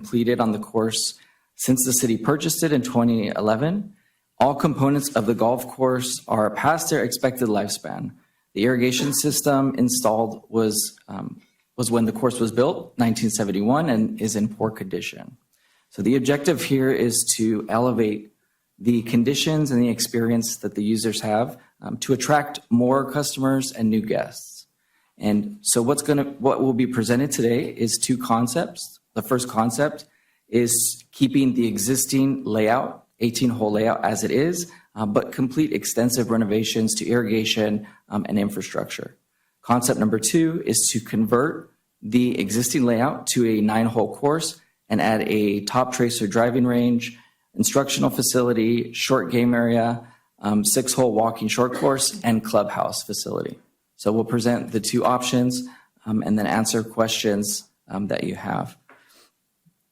completed on the course since the city purchased it in 2011. All components of the golf course are past their expected lifespan. The irrigation system installed was when the course was built, 1971, and is in poor condition. So the objective here is to elevate the conditions and the experience that the users have to attract more customers and new guests. And so what will be presented today is two concepts. The first concept is keeping the existing layout, 18-hole layout as it is, but complete extensive renovations to irrigation and infrastructure. Concept number two is to convert the existing layout to a 9-hole course and add a top tracer driving range, instructional facility, short game area, 6-hole walking short course, and clubhouse facility. So we'll present the two options and then answer questions that you have.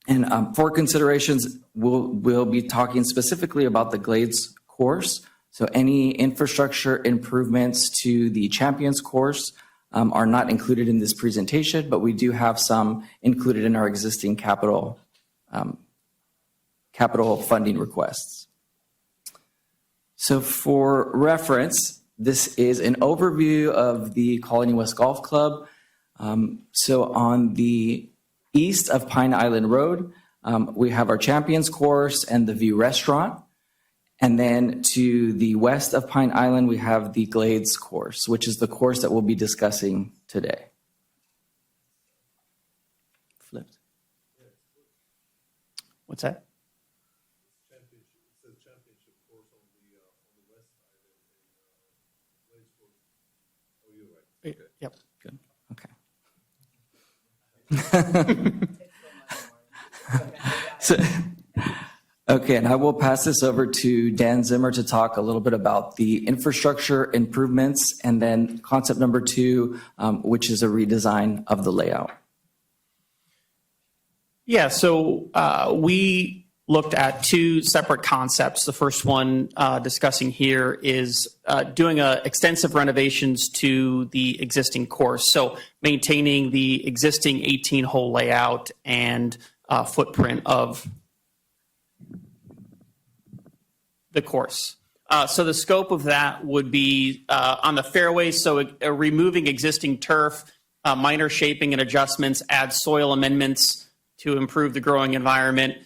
And for considerations, we'll be talking specifically about the Glades course. So any infrastructure improvements to the Champions course are not included in this presentation, but we do have some included in our existing capital funding requests. So for reference, this is an overview of the Colony West Golf Club. So on the east of Pine Island Road, we have our Champions course and the View Restaurant. And then to the west of Pine Island, we have the Glades course, which is the course that we'll be discussing today. Flipped. What's that? Championship course on the west side and Glades course. Oh, you're right. Yep. Good. Okay, and I will pass this over to Dan Zimmer to talk a little bit about the infrastructure improvements and then concept number two, which is a redesign of the layout. Yeah, so we looked at two separate concepts. The first one discussing here is doing extensive renovations to the existing course. So maintaining the existing 18-hole layout and footprint of the course. So the scope of that would be on the fairways, so removing existing turf, minor shaping and adjustments, add soil amendments to improve the growing environment,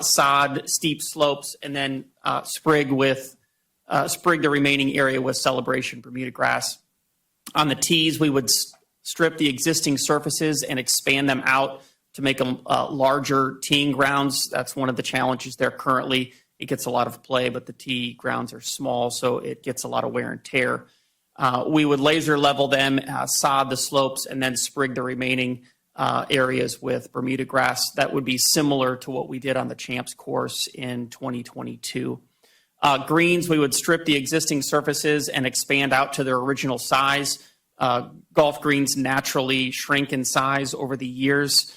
sod, steep slopes, and then sprig the remaining area with celebration Bermuda grass. On the tees, we would strip the existing surfaces and expand them out to make them larger teeing grounds. That's one of the challenges there currently. It gets a lot of play, but the tee grounds are small, so it gets a lot of wear and tear. We would laser level them, sod the slopes, and then sprig the remaining areas with Bermuda grass. That would be similar to what we did on the Champs course in 2022. Greens, we would strip the existing surfaces and expand out to their original size. Golf greens naturally shrink in size over the years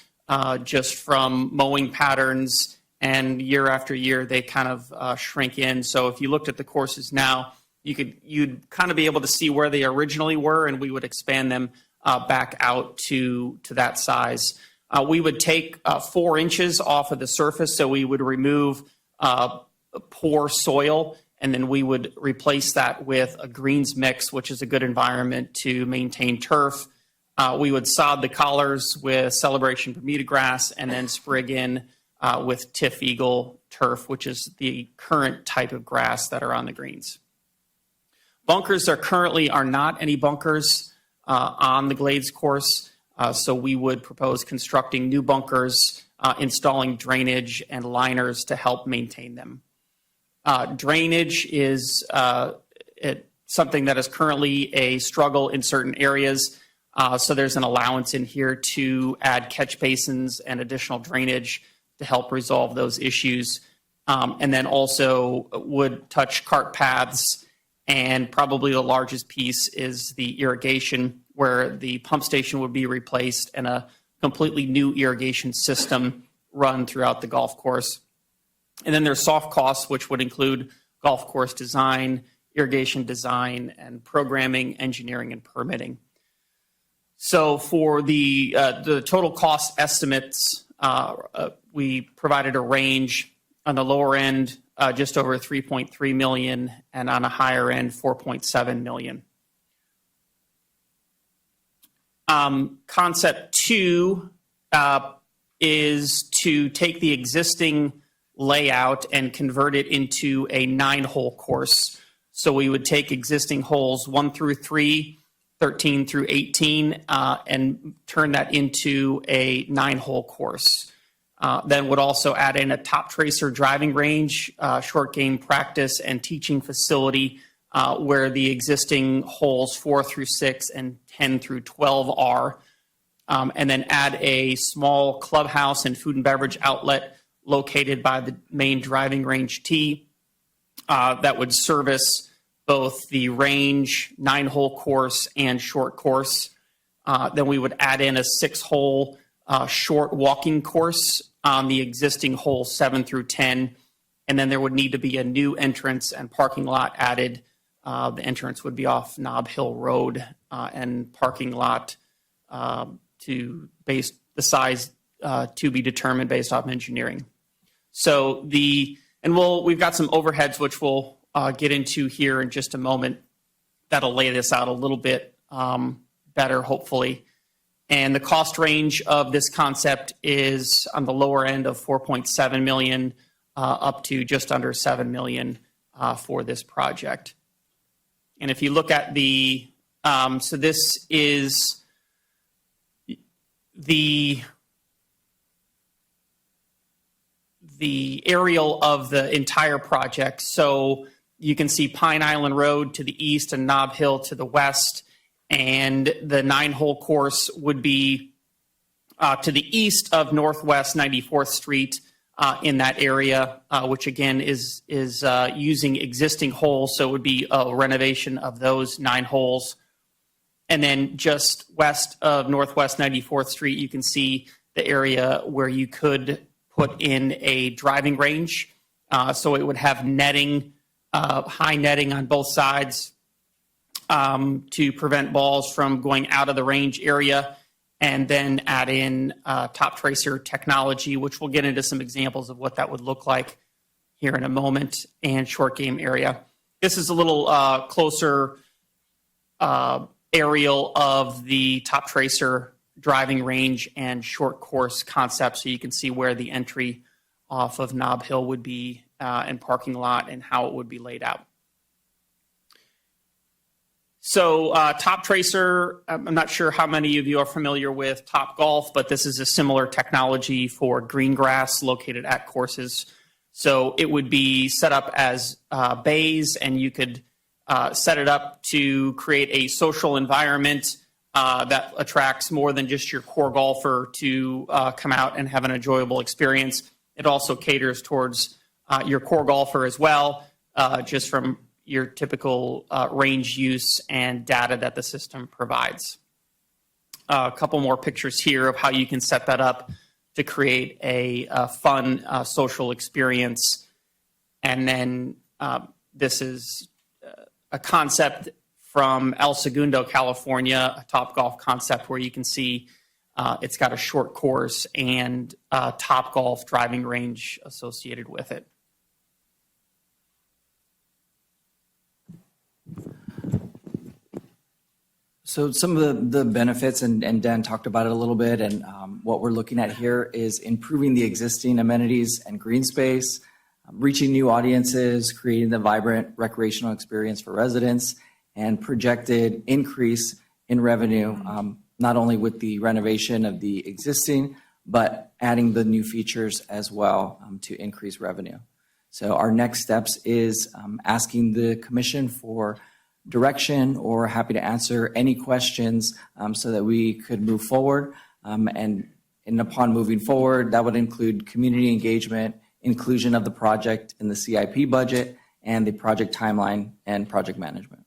just from mowing patterns, and year after year they kind of shrink in. So if you looked at the courses now, you'd kind of be able to see where they originally were, and we would expand them back out to that size. We would take 4 inches off of the surface, so we would remove poor soil, and then we would replace that with a greens mix, which is a good environment to maintain turf. We would sod the collars with Celebration Bermuda grass and then sprig in with Tiff Eagle turf, which is the current type of grass that are on the greens. Bunkers, there currently are not any bunkers on the Glades course, so we would propose constructing new bunkers, installing drainage and liners to help maintain them. Drainage is something that is currently a struggle in certain areas, so there's an allowance in here to add catch basins and additional drainage to help resolve those issues. And then also would touch cart paths, and probably the largest piece is the irrigation, where the pump station would be replaced and a completely new irrigation system run throughout the golf course. And then there's soft costs, which would include golf course design, irrigation design, and programming, engineering, and permitting. So for the total cost estimates We provided a range on the lower end, just over 3.3 million, and on a higher end, 4.7 million. Concept 2 is to take the existing layout and convert it into a 9-hole course. So we would take existing holes 1 through 3, 13 through 18, and turn that into a 9-hole course. Then would also add in a top tracer driving range, short game practice, and teaching facility where the existing holes 4 through 6 and 10 through 12 are. And then add a small clubhouse and food and beverage outlet located by the main driving range tee that would service both the range 9-hole course and short course. Then we would add in a 6-hole short walking course on the existing hole 7 through 10. And then there would need to be a new entrance and parking lot added. The entrance would be off Nob Hill Road, and parking lot to base the size to be determined based off engineering. So we've got some overheads which we'll get into here in just a moment that'll lay this out a little bit better, hopefully. And the cost range of this concept is on the lower end of 4.7 million up to just under 7 million for this project. And if you look at so this is the aerial of the entire project. So you can see Pine Island Road to the east and Nob Hill to the west. And the 9-hole course would be to the east of Northwest 94th Street in that area, which again is using existing holes. So it would be a renovation of those 9 holes. And then just west of Northwest 94th Street, you can see the area where you could put in a driving range. So it would have netting, high netting on both sides to prevent balls from going out of the range area, and then add in top tracer technology, which we'll get into some examples of what that would look like here in a moment, and short game area. This is a little closer aerial of the top tracer driving range and short course concept, so you can see where the entry off of Nob Hill would be and parking lot and how it would be laid out. So Top Tracer, I'm not sure how many of you are familiar with Top Golf, but this is a similar technology for green grass located at courses. So it would be set up as bays, and you could set it up to create a social environment that attracts more than just your core golfer to come out and have an enjoyable experience. It also caters towards your core golfer as well, just from your typical range use and data that the system provides. A couple more pictures here of how you can set that up to create a fun social experience. And then this is a concept from El Segundo, California, a Top Golf concept where you can see it's got a short course and Top Golf driving range associated with it. So some of the benefits, and Dan talked about it a little bit, and what we're looking at here is improving the existing amenities and green space, reaching new audiences, creating the vibrant recreational experience for residents, and projected increase in revenue, not only with the renovation of the existing, but adding the new features as well to increase revenue. So our next steps is asking the commission for direction, or happy to answer any questions so that we could move forward. And upon moving forward, that would include community engagement, inclusion of the project in the CIP budget, and the project timeline and project management.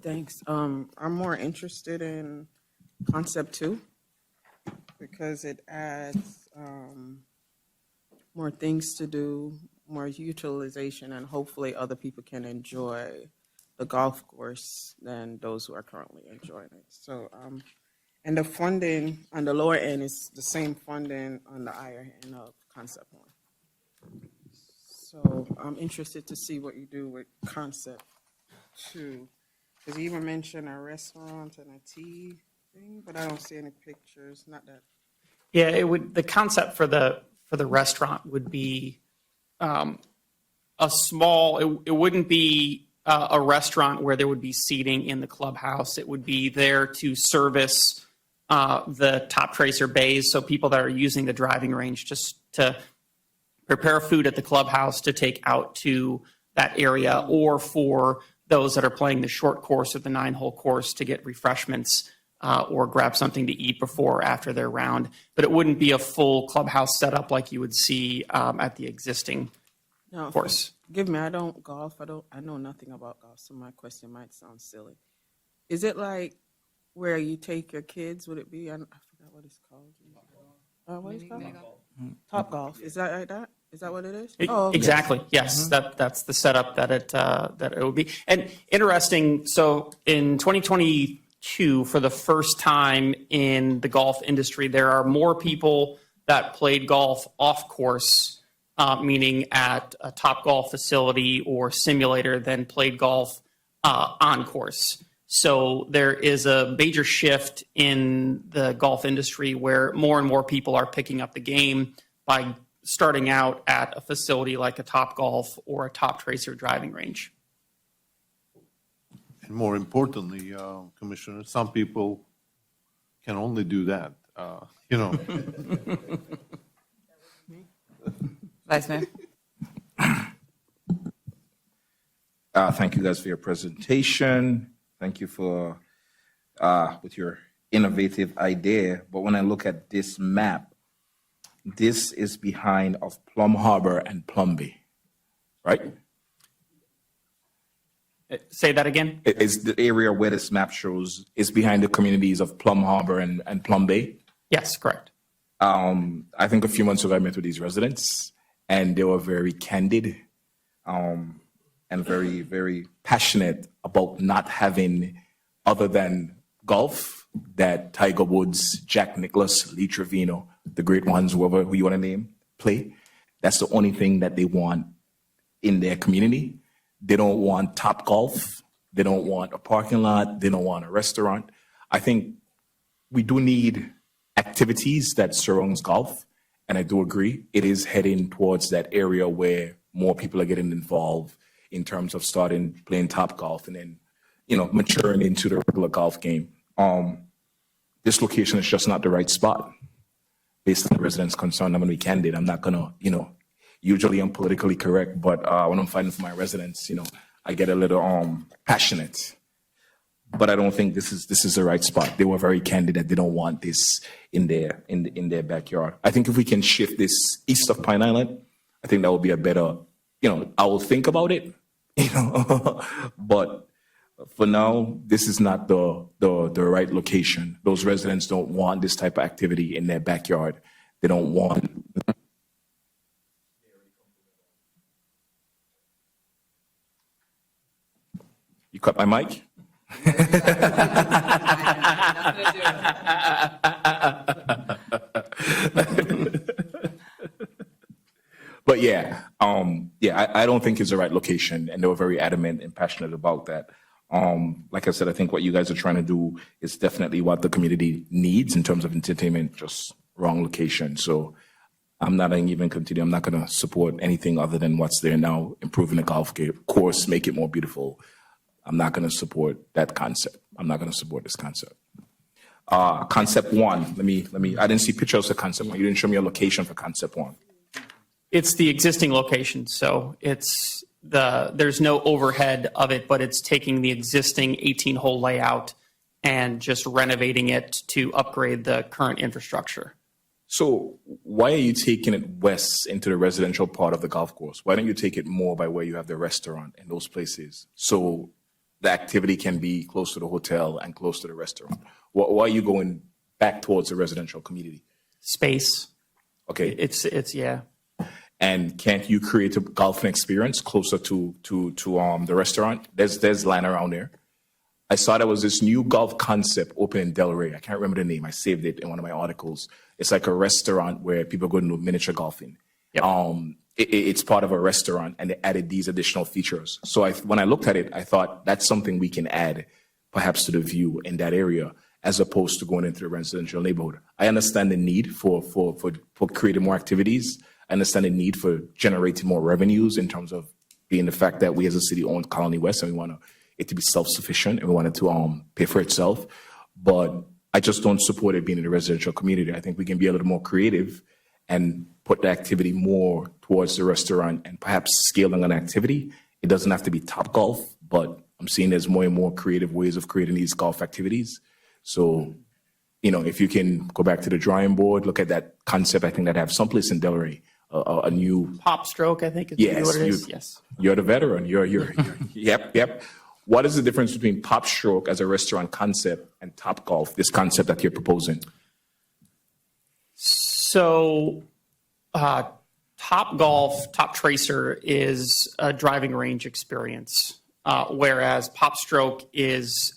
Thanks. I'm more interested in concept 2 because it adds more things to do, more utilization, and hopefully other people can enjoy the golf course than those who are currently enjoying it. So, and the funding on the lower end is the same funding on the higher end of Concept One. So I'm interested to see what you do with Concept Two. Because you even mentioned a restaurant and a tea thing, but I don't see any pictures. Not that. Yeah, it would. The concept for the restaurant would be a small. It wouldn't be a restaurant where there would be seating in the clubhouse. It would be there to service the top tracer bays, so people that are using the driving range just to prepare food at the clubhouse to take out to that area, or for those that are playing the short course or the 9-hole course to get refreshments or grab something to eat before or after their round. But it wouldn't be a full clubhouse setup like you would see at the existing No, course. Give me. I don't golf. I know nothing about golf, so my question might sound silly. Is it like where you take your kids? Would it be? I forgot what it's called. What is it called? Top golf. Is that like that? Is that what it is? Oh, okay. Exactly. Yes, that's the setup that it would be. And interesting. So in 2022, for the first time in the golf industry, there are more people that played golf off course, meaning at a Top Golf facility or simulator, than played golf on course. So there is a major shift in the golf industry where more and more people are picking up the game by starting out at a facility like a Top Golf or a Top Tracer driving range. And more importantly, Commissioner, some people can only do that, you know. Vice Mayor. Thank you guys for your presentation. Thank you for with your innovative idea. But when I look at this map, this is behind of Plum Harbor and Plum Bay, right? Say that again? Is the area where this map shows is behind the communities of Plum Harbor and Plum Bay? Yes, correct. I think a few months ago I met with these residents, and they were very candid and very, very passionate about not having, other than golf, that Tiger Woods, Jack Nicklaus, Lee Trevino, the great ones, who you want to name, play. That's the only thing that they want in their community. They don't want Top Golf. They don't want a parking lot. They don't want a restaurant. I think we do need activities that surrounds golf. And I do agree, it is heading towards that area where more people are getting involved in terms of starting playing Top Golf and then, maturing into the regular golf game. This location is just not the right spot. Based on the residents' concern, I'm going to be candid. I'm not going to, usually I'm politically correct, but when I'm fighting for my residents, I get a little passionate. But I don't think this is the right spot. They were very candid that they don't want this in their backyard. I think if we can shift this east of Pine Island, I think that would be a better, I will think about it, but for now, this is not the right location. Those residents don't want this type of activity in their backyard. They don't want. You cut my mic? But I don't think it's the right location, and they were very adamant and passionate about that. Like I said, I think what you guys are trying to do is definitely what the community needs in terms of entertainment, just wrong location. So I'm not even continue. I'm not going to support anything other than what's there now, improving the golf course, make it more beautiful. I'm not going to support that concept. I'm not going to support this concept. Concept one, let me, I didn't see pictures of concept one. You didn't show me a location for concept one. It's the existing location, so there's no overhead of it, but it's taking the existing 18-hole layout and just renovating it to upgrade the current infrastructure. So why are you taking it west into the residential part of the golf course? Why don't you take it more by where you have the restaurant and those places? So the activity can be close to the hotel and close to the restaurant. Why are you going back towards the residential community? Space. Okay. It's yeah. And can't you create a golfing experience closer to the restaurant? There's land around there. I saw there was this new golf concept open in Delray. I can't remember the name. I saved it in one of my articles. It's like a restaurant where people go to do miniature golfing. Yep. It's part of a restaurant, and they added these additional features. So when I looked at it, I thought that's something we can add perhaps to the view in that area, as opposed to going into the residential neighborhood. I understand the need for creating more activities. I understand the need for generating more revenues in terms of being the fact that we as a city own Colony West and we want it to be self-sufficient and we want it to pay for itself. But I just don't support it being in the residential community. I think we can be a little more creative and put the activity more towards the restaurant and perhaps scaling an activity. It doesn't have to be Top Golf, but I'm seeing there's more and more creative ways of creating these golf activities. So, if you can go back to the drawing board, look at that concept, I think that have someplace in Delray, a new. Pop stroke, I think is what it is. Yes. You're the veteran. You're yep. What is the difference between Pop Stroke as a restaurant concept and Top Golf, this concept that you're proposing? So, Top Golf, Top Tracer is a driving range experience, whereas Pop Stroke is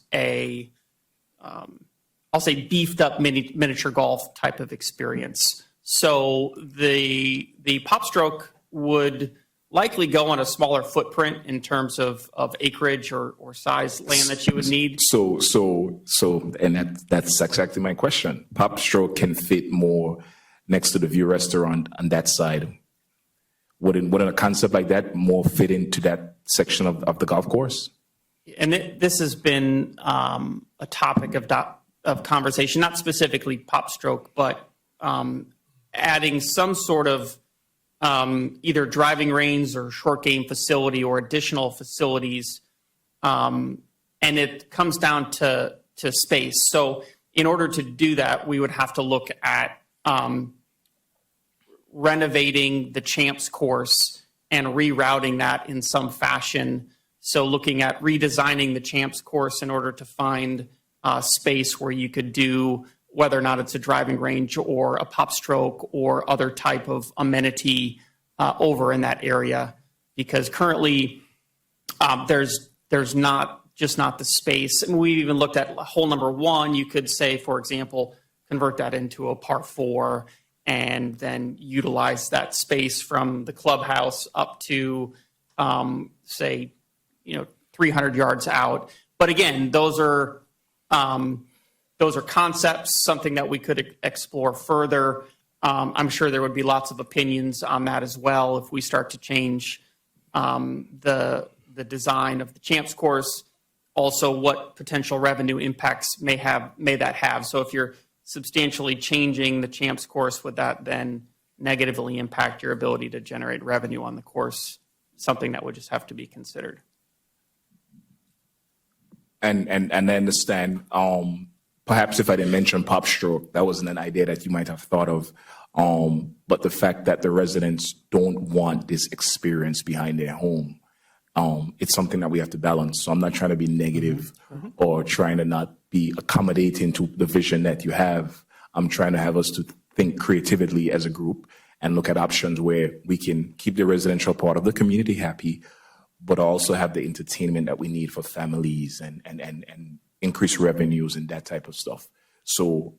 I'll say beefed up miniature golf type of experience. So the Pop Stroke would likely go on a smaller footprint in terms of acreage or size land that you would need. And that's exactly my question. Pop Stroke can fit more next to the View Restaurant on that side. Wouldn't a concept like that more fit into that section of the golf course? And this has been a topic of conversation, not specifically Pop Stroke, but adding some sort of either driving range or short game facility or additional facilities. And it comes down to space. So in order to do that, we would have to look at renovating the Champs course and rerouting that in some fashion. So looking at redesigning the Champs course in order to find space where you could do whether or not it's a driving range or a Pop Stroke or other type of amenity over in that area. Because currently there's not the space. And we even looked at hole number 1. You could say, for example, convert that into a par 4 and then utilize that space from the clubhouse up to, say, 300 yards out. But again, those are concepts, something that we could explore further. I'm sure there would be lots of opinions on that as well if we start to change the design of the Champs course. Also, what potential revenue impacts may that have? So if you're substantially changing the Champs course, would that then negatively impact your ability to generate revenue on the course? Something that would just have to be considered. And I understand, perhaps if I didn't mention Pop Stroke, that wasn't an idea that you might have thought of. But the fact that the residents don't want this experience behind their home, it's something that we have to balance. So I'm not trying to be negative or trying to not be accommodating to the vision that you have. I'm trying to have us to think creatively as a group and look at options where we can keep the residential part of the community happy, but also have the entertainment that we need for families and increase revenues and that type of stuff. So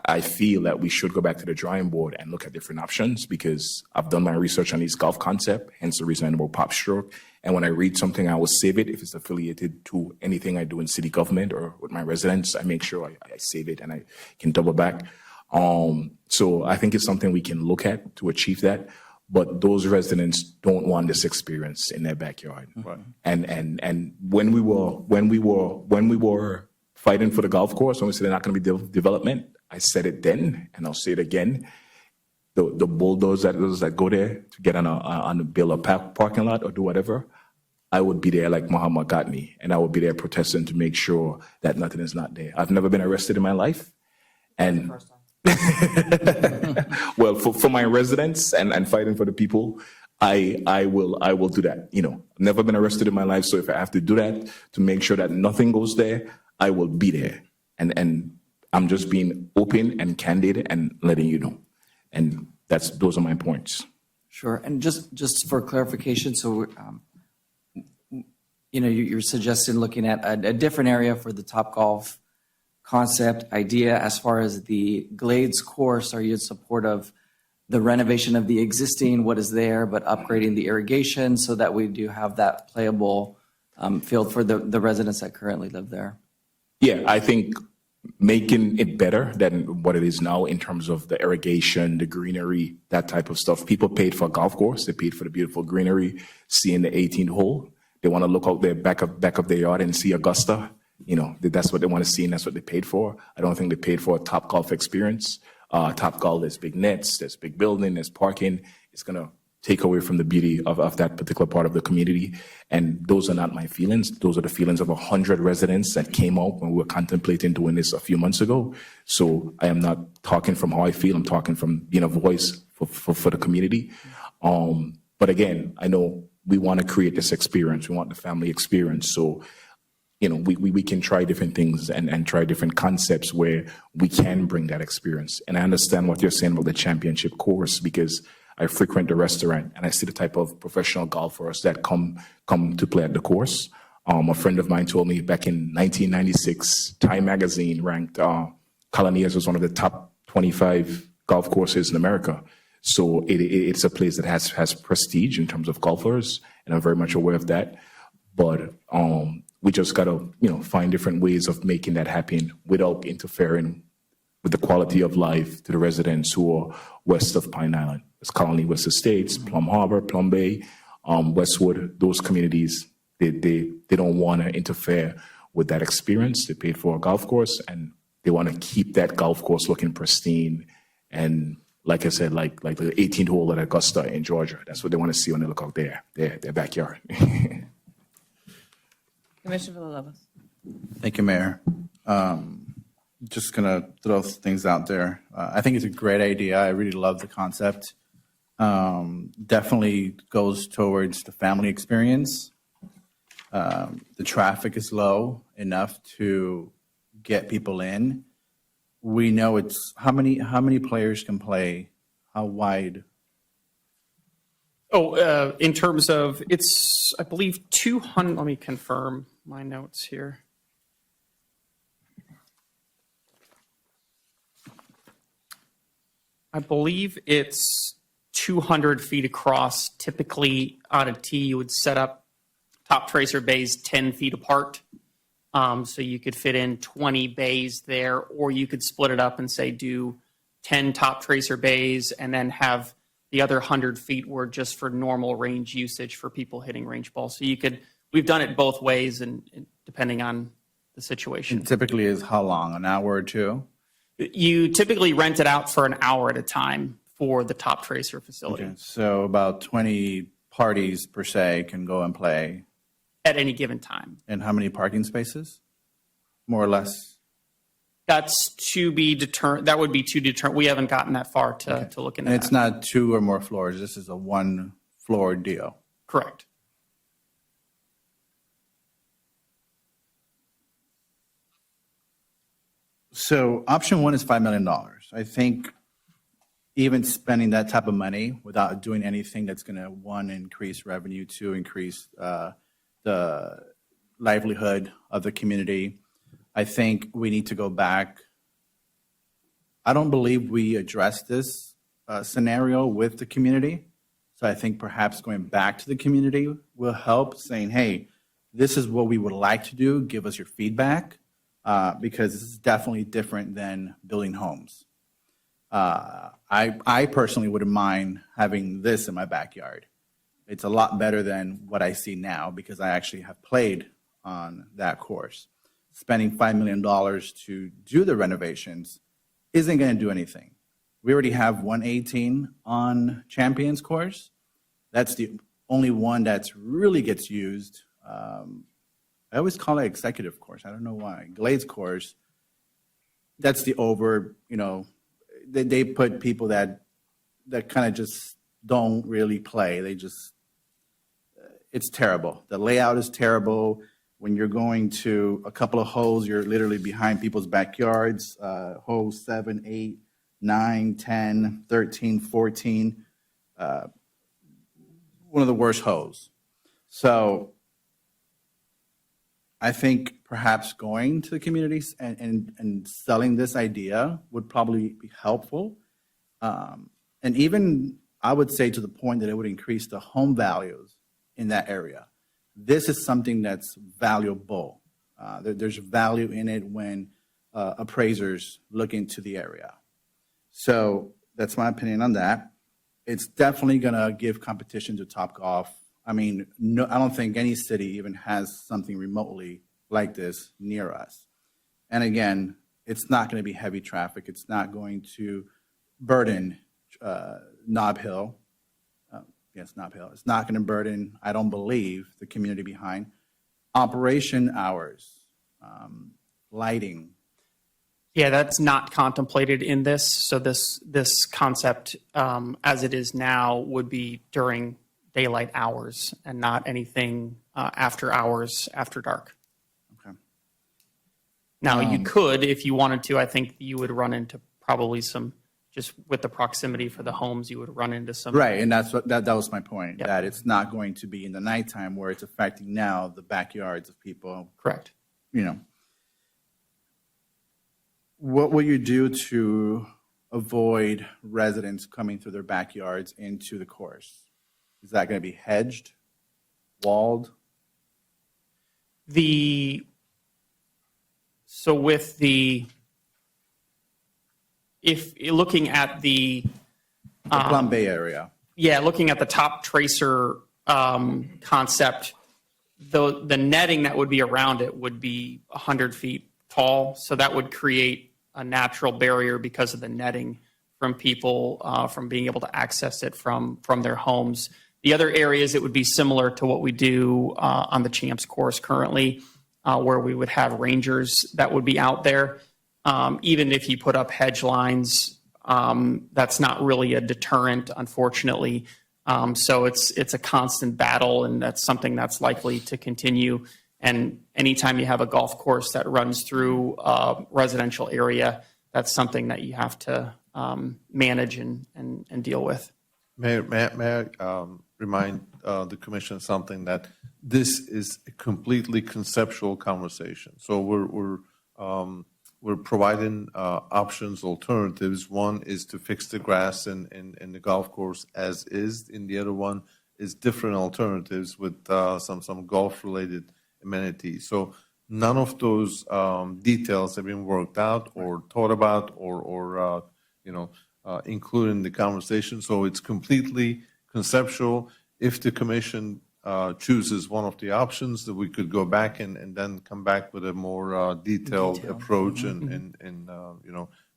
I feel that we should go back to the drawing board and look at different options, because I've done my research on this golf concept, hence the reason I know Pop Stroke. And when I read something, I will save it. If it's affiliated to anything I do in city government or with my residents, I make sure I save it and I can double back. So I think it's something we can look at to achieve that. But those residents don't want this experience in their backyard. Right. And when we were fighting for the golf course, when we said they're not going to be development, I said it then, and I'll say it again. The bulldozers that go there to get on a build a parking lot or do whatever, I would be there like Muhammad Ghatni, and I would be there protesting to make sure that nothing is not there. I've never been arrested in my life, and well, for my residents and fighting for the people, I will do that. Never been arrested in my life, so if I have to do that to make sure that nothing goes there, I will be there. And I'm just being open and candid and letting you know. And those are my points. Sure. And just for clarification, so, you're suggesting looking at a different area for the Topgolf concept idea. As far as the Glades course, are you in support of the renovation of the existing, what is there, but upgrading the irrigation so that we do have that playable field for the residents that currently live there? Yeah, I think making it better than what it is now in terms of the irrigation, the greenery, that type of stuff. People paid for a golf course. They paid for the beautiful greenery, seeing the 18th hole. They want to look out their back of their yard and see Augusta. That's what they want to see, and that's what they paid for. I don't think they paid for a Top Golf experience. Top Golf, there's big nets, there's big building, there's parking. It's going to take away from the beauty of that particular part of the community. And those are not my feelings. Those are the feelings of 100 residents that came out when we were contemplating doing this a few months ago. So I am not talking from how I feel. I'm talking from being a voice for the community. But again, I know we want to create this experience. We want the family experience. So we can try different things and try different concepts where we can bring that experience. And I understand what you're saying about the championship course, because I frequent the restaurant and I see the type of professional golfers that come to play at the course. A friend of mine told me back in 1996, Time Magazine ranked Colonias as one of the top 25 golf courses in America. So it's a place that has prestige in terms of golfers, and I'm very much aware of that. But we just got to, find different ways of making that happen without interfering with the quality of life to the residents who are west of Pine Island. It's Colony, West Estates, Plum Harbor, Plum Bay, Westwood, those communities, they don't want to interfere with that experience. They paid for a golf course, and they want to keep that golf course looking pristine. And like I said, like the 18th hole at Augusta in Georgia, that's what they want to see when they look out their backyard. Commissioner Villalobos. Thank you, Mayor. Just going to throw things out there. I think it's a great idea. I really love the concept. Definitely goes towards the family experience. The traffic is low enough to get people in. We know it's how many players can play, how wide. In terms of, it's, I believe, 200, let me confirm my notes here. I believe it's 200 feet across. Typically, on a tee, you would set up top tracer bays 10 feet apart. So you could fit in 20 bays there, or you could split it up and say do 10 top tracer bays and then have the other 100 feet were just for normal range usage for people hitting range balls. So we've done it both ways, and depending on the situation. It typically is how long, an hour or two? You typically rent it out for an hour at a time for the top tracer facility. Okay, so about 20 parties per se can go and play. At any given time. And how many parking spaces? More or less? That's to be determined. That would be to determine. We haven't gotten that far to look into And that. it's not 2 or more floors. This is a 1-floor deal. Correct. So option 1 is $5 million. I think even spending that type of money without doing anything that's going to, 1, increase revenue, 2, increase the livelihood of the community, I think we need to go back. I don't believe we addressed this scenario with the community. So I think perhaps going back to the community will help, saying, hey, this is what we would like to do. Give us your feedback, because this is definitely different than building homes. I personally wouldn't mind having this in my backyard. It's a lot better than what I see now, because I actually have played on that course. Spending $5 million to do the renovations isn't going to do anything. We already have 118 on Champions course. That's the only one that's really gets used. I always call it executive course. I don't know why. Glades course, that's the over, they put people that kind of just don't really play. They just, it's terrible. The layout is terrible. When you're going to a couple of holes, you're literally behind people's backyards. Holes 7, 8, 9, 10, 13, 14. one of the worst holes. So I think perhaps going to the communities and selling this idea would probably be helpful. And even, I would say, to the point that it would increase the home values in that area. This is something that's valuable. There's value in it when appraisers look into the area. So that's my opinion on that. It's definitely going to give competition to Topgolf. I mean, no, I don't think any city even has something remotely like this near us. And again, it's not going to be heavy traffic. It's not going to burden Nob Hill. Yes, Nob Hill. It's not going to burden, I don't believe, the community behind. Operation hours, lighting. Yeah, that's not contemplated in this. So this concept, as it is now, would be during daylight hours and not anything after hours, after dark. Okay. Now, you could, if you wanted to, I think you would run into probably some, just with the proximity for the homes, you would run into some. Right, and that's what that was my point, Yep. that it's not going to be in the nighttime where it's affecting now the backyards of people, Correct. you know. What will you do to avoid residents coming through their backyards into the course? Is that going to be hedged, walled? So with if you're looking at the Plum Bay area. yeah, looking at the top tracer concept, the netting that would be around it would be 100 feet tall. So that would create a natural barrier because of the netting from people from being able to access it from their homes. The other areas, it would be similar to what we do on the Champs course currently, where we would have rangers that would be out there. Even if you put up hedge lines, that's not really a deterrent, unfortunately. So it's a constant battle, and that's something that's likely to continue. And anytime you have a golf course that runs through a residential area, that's something that you have to manage and deal with. May I remind the commission something, that this is a completely conceptual conversation. So we're providing options, alternatives. One is to fix the grass in the golf course as is, and the other one is different alternatives with some golf-related amenities. So none of those details have been worked out or thought about or included in the conversation. So it's completely conceptual. If the commission chooses one of the options, that we could go back and then come back with a more detailed approach and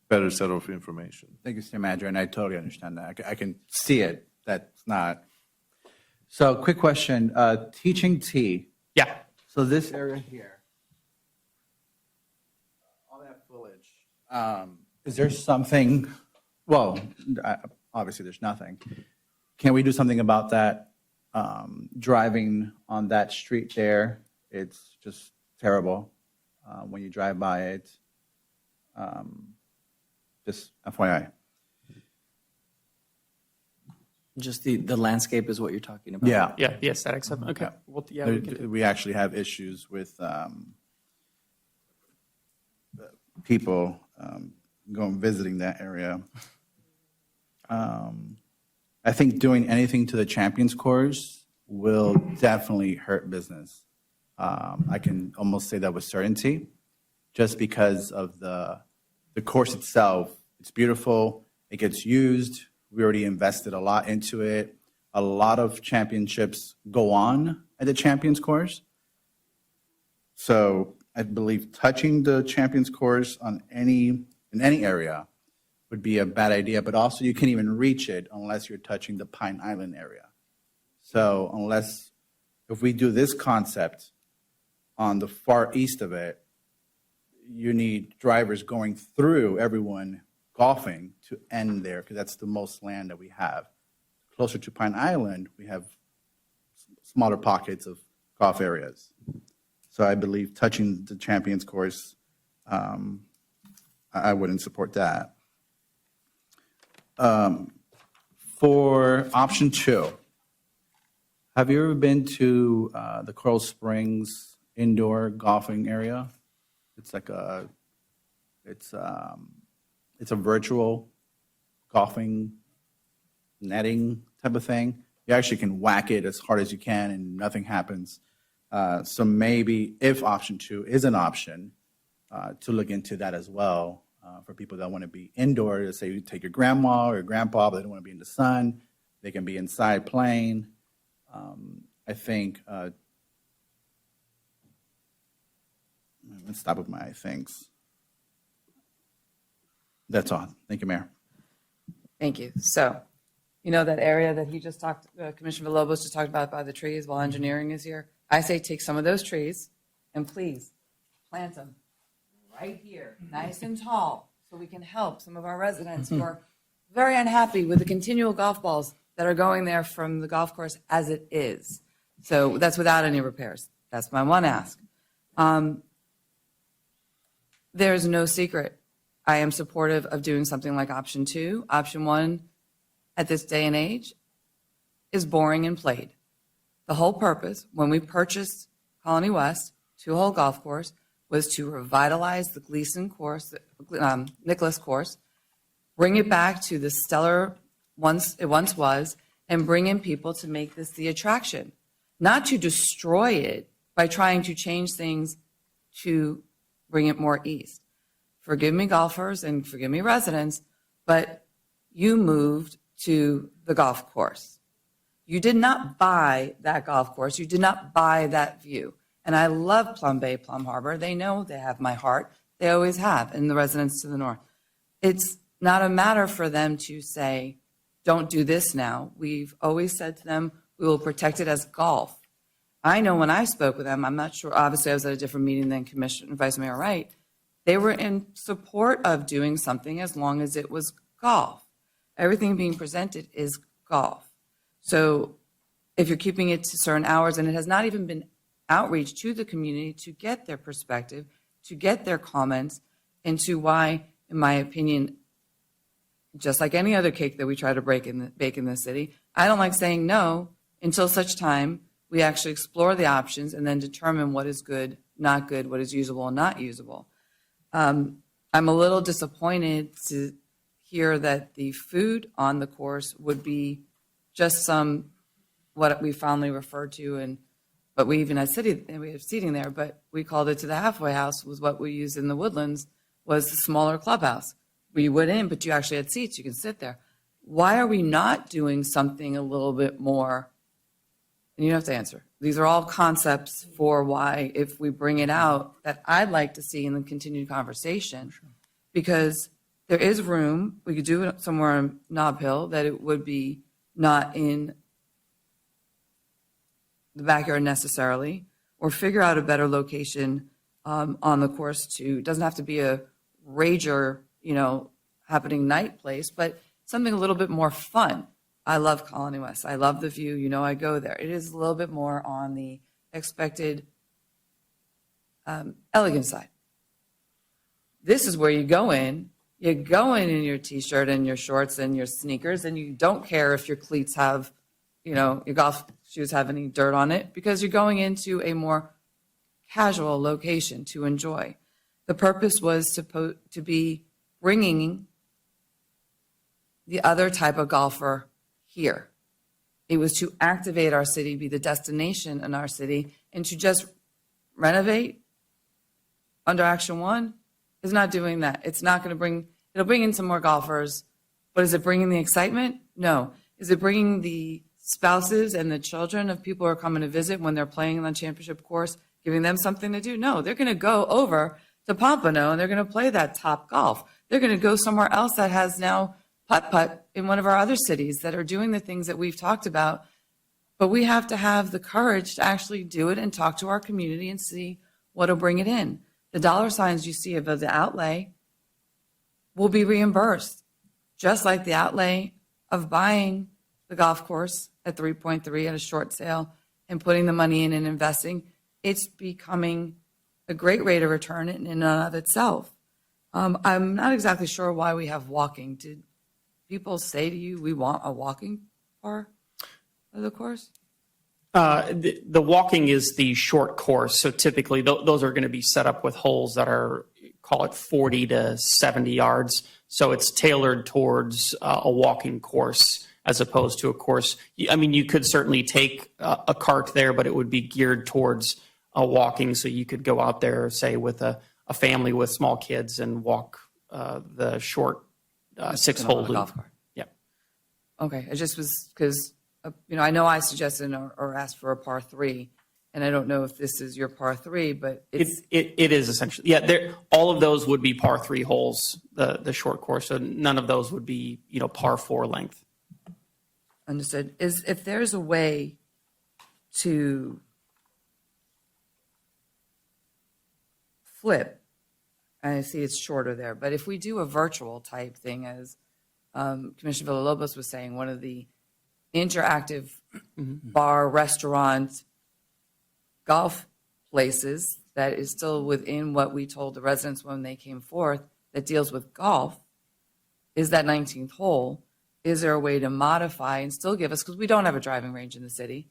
better set of information. Thank you, Mr. Manager, and I totally understand that. I can see it. That's not. So quick question, teaching T. Yeah. So this area here, all that foliage, is there something, well, obviously there's nothing. Can we do something about that? Driving on that street there, it's just terrible when you drive by it. Just FYI. Just the landscape is what you're talking about? Yeah. Yeah, the aesthetics of, okay. Well, yeah, we can do. We actually have issues with people going visiting that area. I think doing anything to the Champions course will definitely hurt business. I can almost say that with certainty, just because of the course itself. It's beautiful. It gets used. We already invested a lot into it. A lot of championships go on at the Champions course. So I believe touching the Champions course in any area would be a bad idea, but also you can't even reach it unless you're touching the Pine Island area. So if we do this concept on the far east of it, you need drivers going through everyone golfing to end there, because that's the most land that we have. Closer to Pine Island, we have smaller pockets of golf areas. So I believe touching the Champions course, I wouldn't support that. For option 2, Have you ever been to the Coral Springs indoor golfing area? It's like it's a virtual golfing netting type of thing. You actually can whack it as hard as you can and nothing happens. So maybe if option 2 is an option, to look into that as well for people that want to be indoor. Let's say you take your grandma or your grandpa, but they don't want to be in the sun. They can be inside playing. I think, let's stop with my things. That's all. Thank you, Mayor. Thank you. So, you know that area that he just talked, Commissioner Villalobos just talked about by the trees while engineering is here? I say take some of those trees and please plant them right here, nice and tall, so we can help some of our residents who are very unhappy with the continual golf balls that are going there from the golf course as it is. So that's without any repairs. That's my one ask. There's no secret. I am supportive of doing something like option 2. Option 1, at this day and age, is boring and played. The whole purpose, when we purchased Colony West, 2-hole golf course, was to revitalize the Gleason course, Nicholas course, bring it back to the stellar it once was, and bring in people to make this the attraction, not to destroy it by trying to change things to bring it more east. Forgive me, golfers, and forgive me, residents, but you moved to the golf course. You did not buy that golf course. You did not buy that view. And I love Plum Bay, Plum Harbor. They know they have my heart. They always have, and the residents to the north. It's not a matter for them to say, don't do this now. We've always said to them, we will protect it as golf. I know when I spoke with them, I'm not sure, obviously I was at a different meeting than Commissioner Vice Mayor Wright. They were in support of doing something as long as it was golf. Everything being presented is golf. So if you're keeping it to certain hours, and it has not even been outreach to the community to get their perspective, to get their comments, and to why, in my opinion, just like any other cake that we try to bake in the city, I don't like saying no until such time we actually explore the options and then determine what is good, not good, what is usable and not usable. I'm a little disappointed to hear that the food on the course would be just some, what we fondly refer to, but we even had we have seating there, but we called it to the halfway house, was what we used in the Woodlands, was the smaller clubhouse where you went in, but you actually had seats, you can sit there. Why are we not doing something a little bit more? And you don't have to answer. These are all concepts for why, if we bring it out, that I'd like to see in the continued conversation, because there is room. We could do it somewhere in Nob Hill that it would be not in the backyard necessarily, or figure out a better location on the course to, it doesn't have to be a rager, happening night place, but something a little bit more fun. I love Colony West. I love the view. I go there. It is a little bit more on the expected elegant side. This is where you go in in your T-shirt and your shorts and your sneakers, and you don't care if your cleats have, your golf shoes have any dirt on it, because you're going into a more casual location to enjoy. The purpose was to be bringing the other type of golfer here. It was to activate our city, be the destination in our city, and to just renovate under Action 1 is not doing that. It's not going to it'll bring in some more golfers, but is it bringing the excitement? No. Is it bringing the spouses and the children of people who are coming to visit when they're playing on the championship course, giving them something to do? No, they're going to go over to Pompano and they're going to play that Top Golf. They're going to go somewhere else that has now putt-putt in one of our other cities that are doing the things that we've talked about. But we have to have the courage to actually do it and talk to our community and see what will bring it in. The dollar signs you see of the outlay will be reimbursed, just like the outlay of buying the golf course at 3.3 at a short sale and putting the money in and investing. It's becoming a great rate of return in and of itself. I'm not exactly sure why we have walking. Did people say to you, we want a walking part of the course? The walking is the short course, so typically those are going to be set up with holes that are, call it 40 to 70 yards. So it's tailored towards a walking course as opposed to a course. I mean, you could certainly take a cart there, but it would be geared towards walking. So you could go out there, say, with a family with small kids and walk the short 6-hole a golf loop. cart. Yep. Okay, it just was because, I know I suggested or asked for a par 3, and I don't know if this is your par 3, but it's, It is essentially, yeah, all of those would be par 3 holes, the short course. So none of those would be, par 4 length. understood. If there's a way to flip, I see it's shorter there, but if we do a virtual type thing, as Commissioner Villalobos was saying, one of the interactive bar, restaurant, golf places that is still within what we told the residents when they came forth that deals with golf is that 19th hole. Is there a way to modify and still give us, because we don't have a driving range in the city.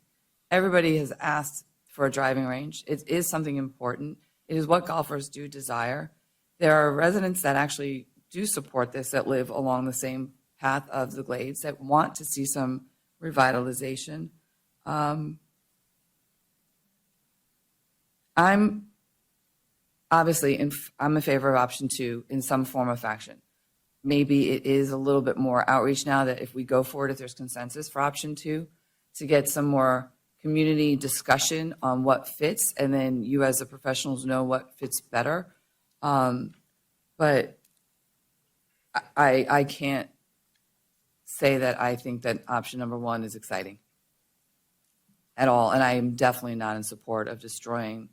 Everybody has asked for a driving range. It is something important. It is what golfers do desire. There are residents that actually do support this that live along the same path of the Glades that want to see some revitalization. I'm obviously I'm in favor of option 2 in some form of fashion. Maybe it is a little bit more outreach now that if we go forward, if there's consensus for option 2, to get some more community discussion on what fits, and then you as the professionals know what fits better. But I can't say that I think that option number 1 is exciting at all. And I am definitely not in support of destroying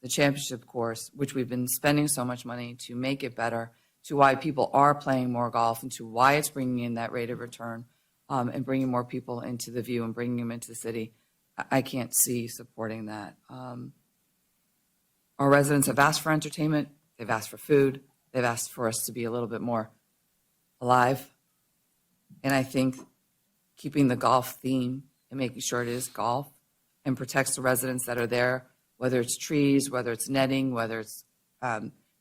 the championship course, which we've been spending so much money to make it better, to why people are playing more golf, and to why it's bringing in that rate of return, and bringing more people into the view and bringing them into the city. I can't see supporting that. Our residents have asked for entertainment. They've asked for food. They've asked for us to be a little bit more alive. And I think keeping the golf theme and making sure it is golf and protects the residents that are there, whether it's trees, whether it's netting, whether it's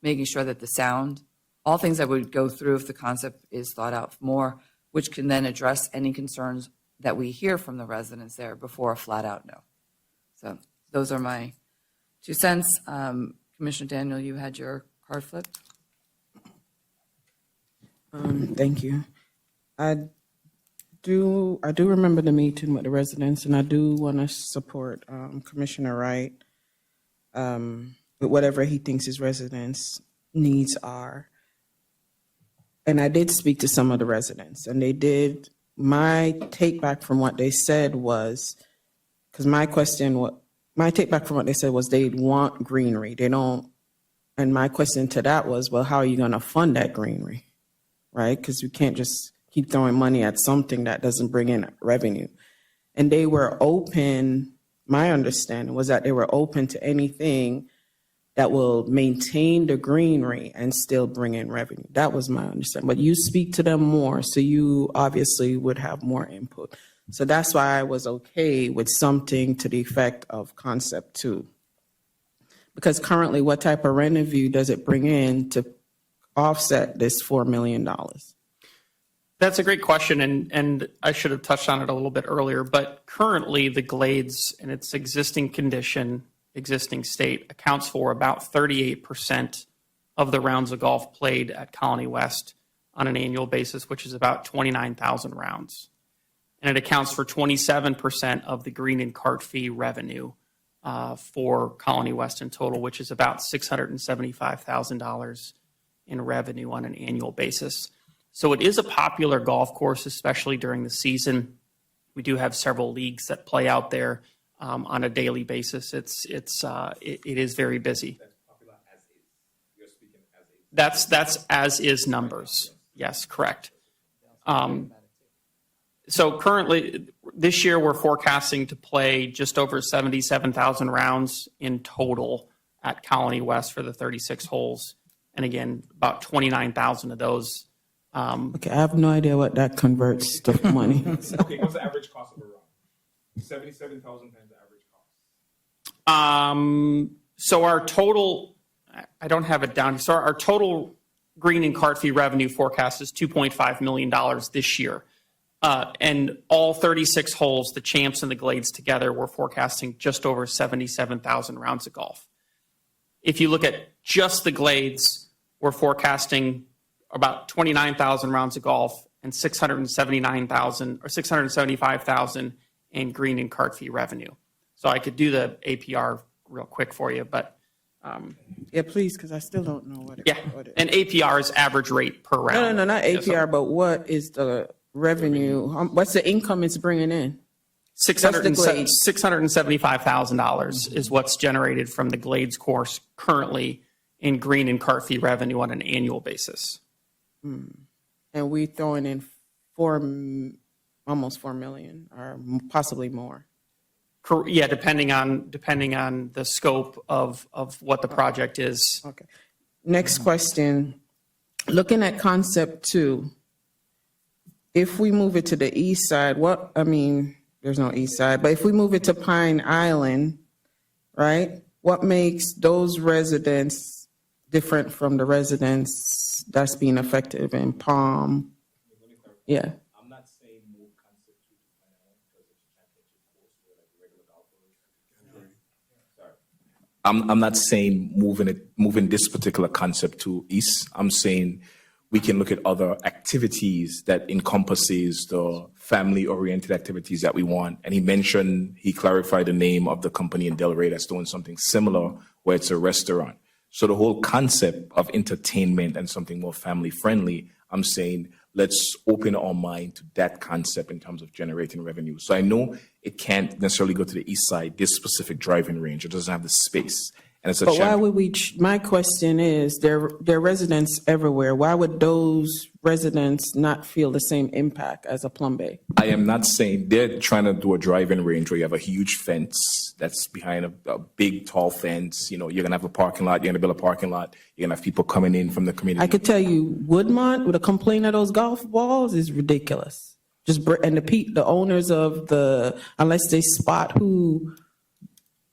making sure that the sound, all things that would go through if the concept is thought out more, which can then address any concerns that we hear from the residents there before a flat out no. So those are my 2 cents. Commissioner Daniel, you had your card flipped. Thank you. I do remember the meeting with the residents, and I do want to support Commissioner Wright with whatever he thinks his residents' needs are. And I did speak to some of the residents, and they did. My take back from what they said was, because my take back from what they said was they want greenery. They don't. And my question to that was, well, how are you going to fund that greenery? Right? Because you can't just keep throwing money at something that doesn't bring in revenue. And they were open, my understanding was that they were open to anything that will maintain the greenery and still bring in revenue. That was my understanding. But you speak to them more, so you obviously would have more input. So that's why I was okay with something to the effect of concept 2. Because currently, what type of revenue does it bring in to offset this $4 million? That's a great question, and I should have touched on it a little bit earlier, but currently the Glades in its existing condition, existing state, accounts for about 38% of the rounds of golf played at Colony West on an annual basis, which is about 29,000 rounds. And it accounts for 27% of the green and cart fee revenue for Colony West in total, which is about $675,000 in revenue on an annual basis. So it is a popular golf course, especially during the season. We do have several leagues that play out there on a daily basis. It is very busy. That's as is numbers. Yes, correct. So currently, this year we're forecasting to play just over 77,000 rounds in total at Colony West for the 36 holes. And again, about 29,000 of those. Okay, I have no idea what that converts to money. Okay, what's the average cost of a round? $77,000 the average cost. So our total, I don't have it down. So our total green and cart fee revenue forecast is $2.5 million this year. And all 36 holes, the champs and the glades together, we're forecasting just over 77,000 rounds of golf. If you look at just the glades, we're forecasting about 29,000 rounds of golf and 679,000 or 675,000 in green and cart fee revenue. So I could do the APR real quick for you, but Yeah, please, because I still don't know what it, yeah, what it and APR is average rate per round. No, not Yeah, so APR, but what is the revenue? What's the income it's bringing in? $675,000 is what's generated from the Glades course currently in green and cart fee revenue on an annual basis. And we throwing in almost 4 million or possibly more. Yeah, depending on the scope of what the project is. Okay. Next question. Looking at concept 2, if we move it to the east side, there's no east side, but if we move it to Pine Island, right? What makes those residents different from the residents that's being affected in Palm? Yeah. I'm not saying move concept 2 to Pine Island because it's a championship course where like regular golfers. Sorry. I'm not saying moving this particular concept to east. I'm saying we can look at other activities that encompasses the family-oriented activities that we want. And he clarified the name of the company in Delray that's doing something similar where it's a restaurant. So the whole concept of entertainment and something more family-friendly, I'm saying let's open our mind to that concept in terms of generating revenue. So I know it can't necessarily go to the east side, this specific driving range. It doesn't have the space. And it's a But why would we, my question is, there are residents everywhere. Why would those residents not feel the same impact as a Plum Bay? I am not saying they're trying to do a driving range where you have a huge fence that's behind a big, tall fence. You know, you're going to have a parking lot. You're going to build a parking lot. You're going to have people coming in from the community. I could tell you, Woodmont, with a complaint of those golf balls is ridiculous. And the owners of unless they spot who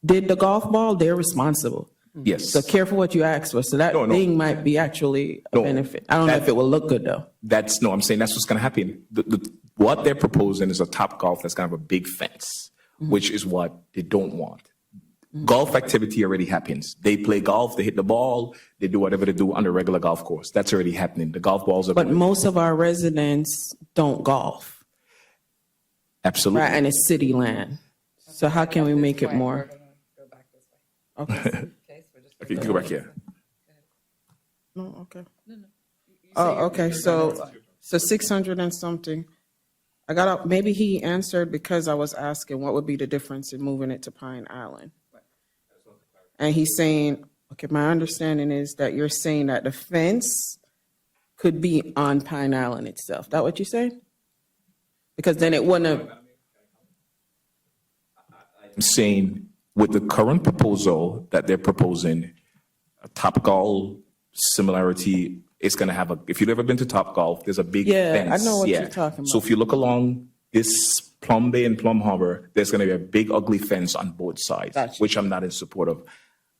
did the golf ball, they're responsible. Yes. So careful what you ask for. So that No. thing might be actually a No. benefit. I don't know if it will look good though. I'm saying that's what's going to happen. What they're proposing is a Top Golf that's going to have a big fence, which is what they don't want. Golf activity already happens. They play golf, they hit the ball, they do whatever they do on a regular golf course. That's already happening. The golf balls are. But most of our residents don't golf, Absolutely. right? And it's city land. So how can we make it more? Okay. Okay, you can go back here. No, okay. Oh, okay, so 600 and something. Maybe he answered because I was asking what would be the difference in moving it to Pine Island. And he's saying, okay, my understanding is that you're saying that the fence could be on Pine Island itself. That what you saying? Because then it wouldn't have. I'm saying with the current proposal that they're proposing, a Topgolf similarity is going to have if you've ever been to Topgolf, there's a big fence. I know what you're talking about. So if you look along this Plum Bay and Plum Harbor, there's going to be a big ugly fence on both sides, Gotcha. which I'm not in support of.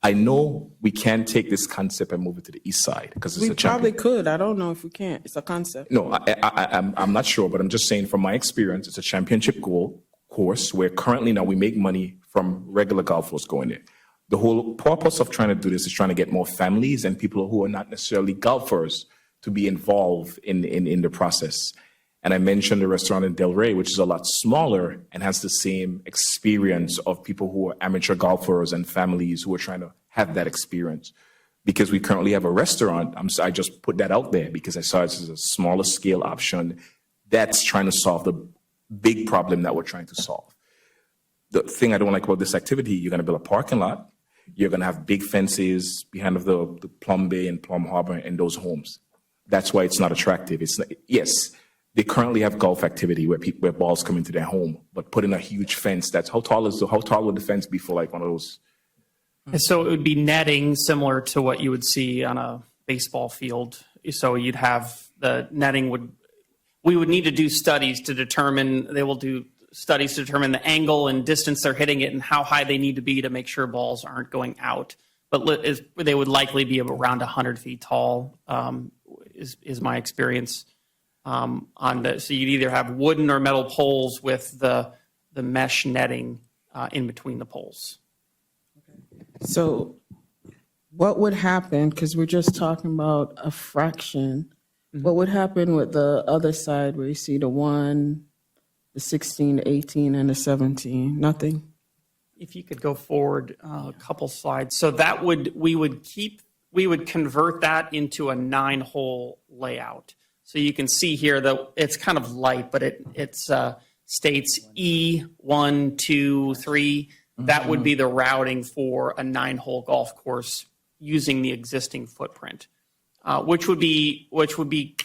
I know we can't take this concept and move it to the east side because it's We a probably champion. could. I don't know if we can. It's a concept. No, I'm not sure, but I'm just saying from my experience, it's a championship course where currently now we make money from regular golfers going there. The whole purpose of trying to do this is trying to get more families and people who are not necessarily golfers to be involved in the process. And I mentioned the restaurant in Delray, which is a lot smaller and has the same experience of people who are amateur golfers and families who are trying to have that experience. Because we currently have a restaurant, I just put that out there because I saw it as a smaller scale option that's trying to solve the big problem that we're trying to solve. The thing I don't like about this activity, you're going to build a parking lot, you're going to have big fences behind of the Plum Bay and Plum Harbor and those homes. That's why it's not attractive. Yes, they currently have golf activity where balls come into their home, but put in a huge fence. How tall would the fence be for like one of those? And so it would be netting similar to what you would see on a baseball field. So you'd have the netting we would need to do studies to determine, they will do studies to determine the angle and distance they're hitting it and how high they need to be to make sure balls aren't going out. But they would likely be around 100 feet tall, is my experience. So you'd either have wooden or metal poles with the mesh netting in between the poles. So what would happen, because we're just talking about a fraction, what would happen with the other side where you see the 1, the 16, the 18, and the 17? Nothing? If you could go forward a couple slides. So that we would convert that into a 9-hole layout. So you can see here that it's kind of light, but it states E1, 2, 3. That would be the routing for a 9-hole golf course using the existing footprint, which would be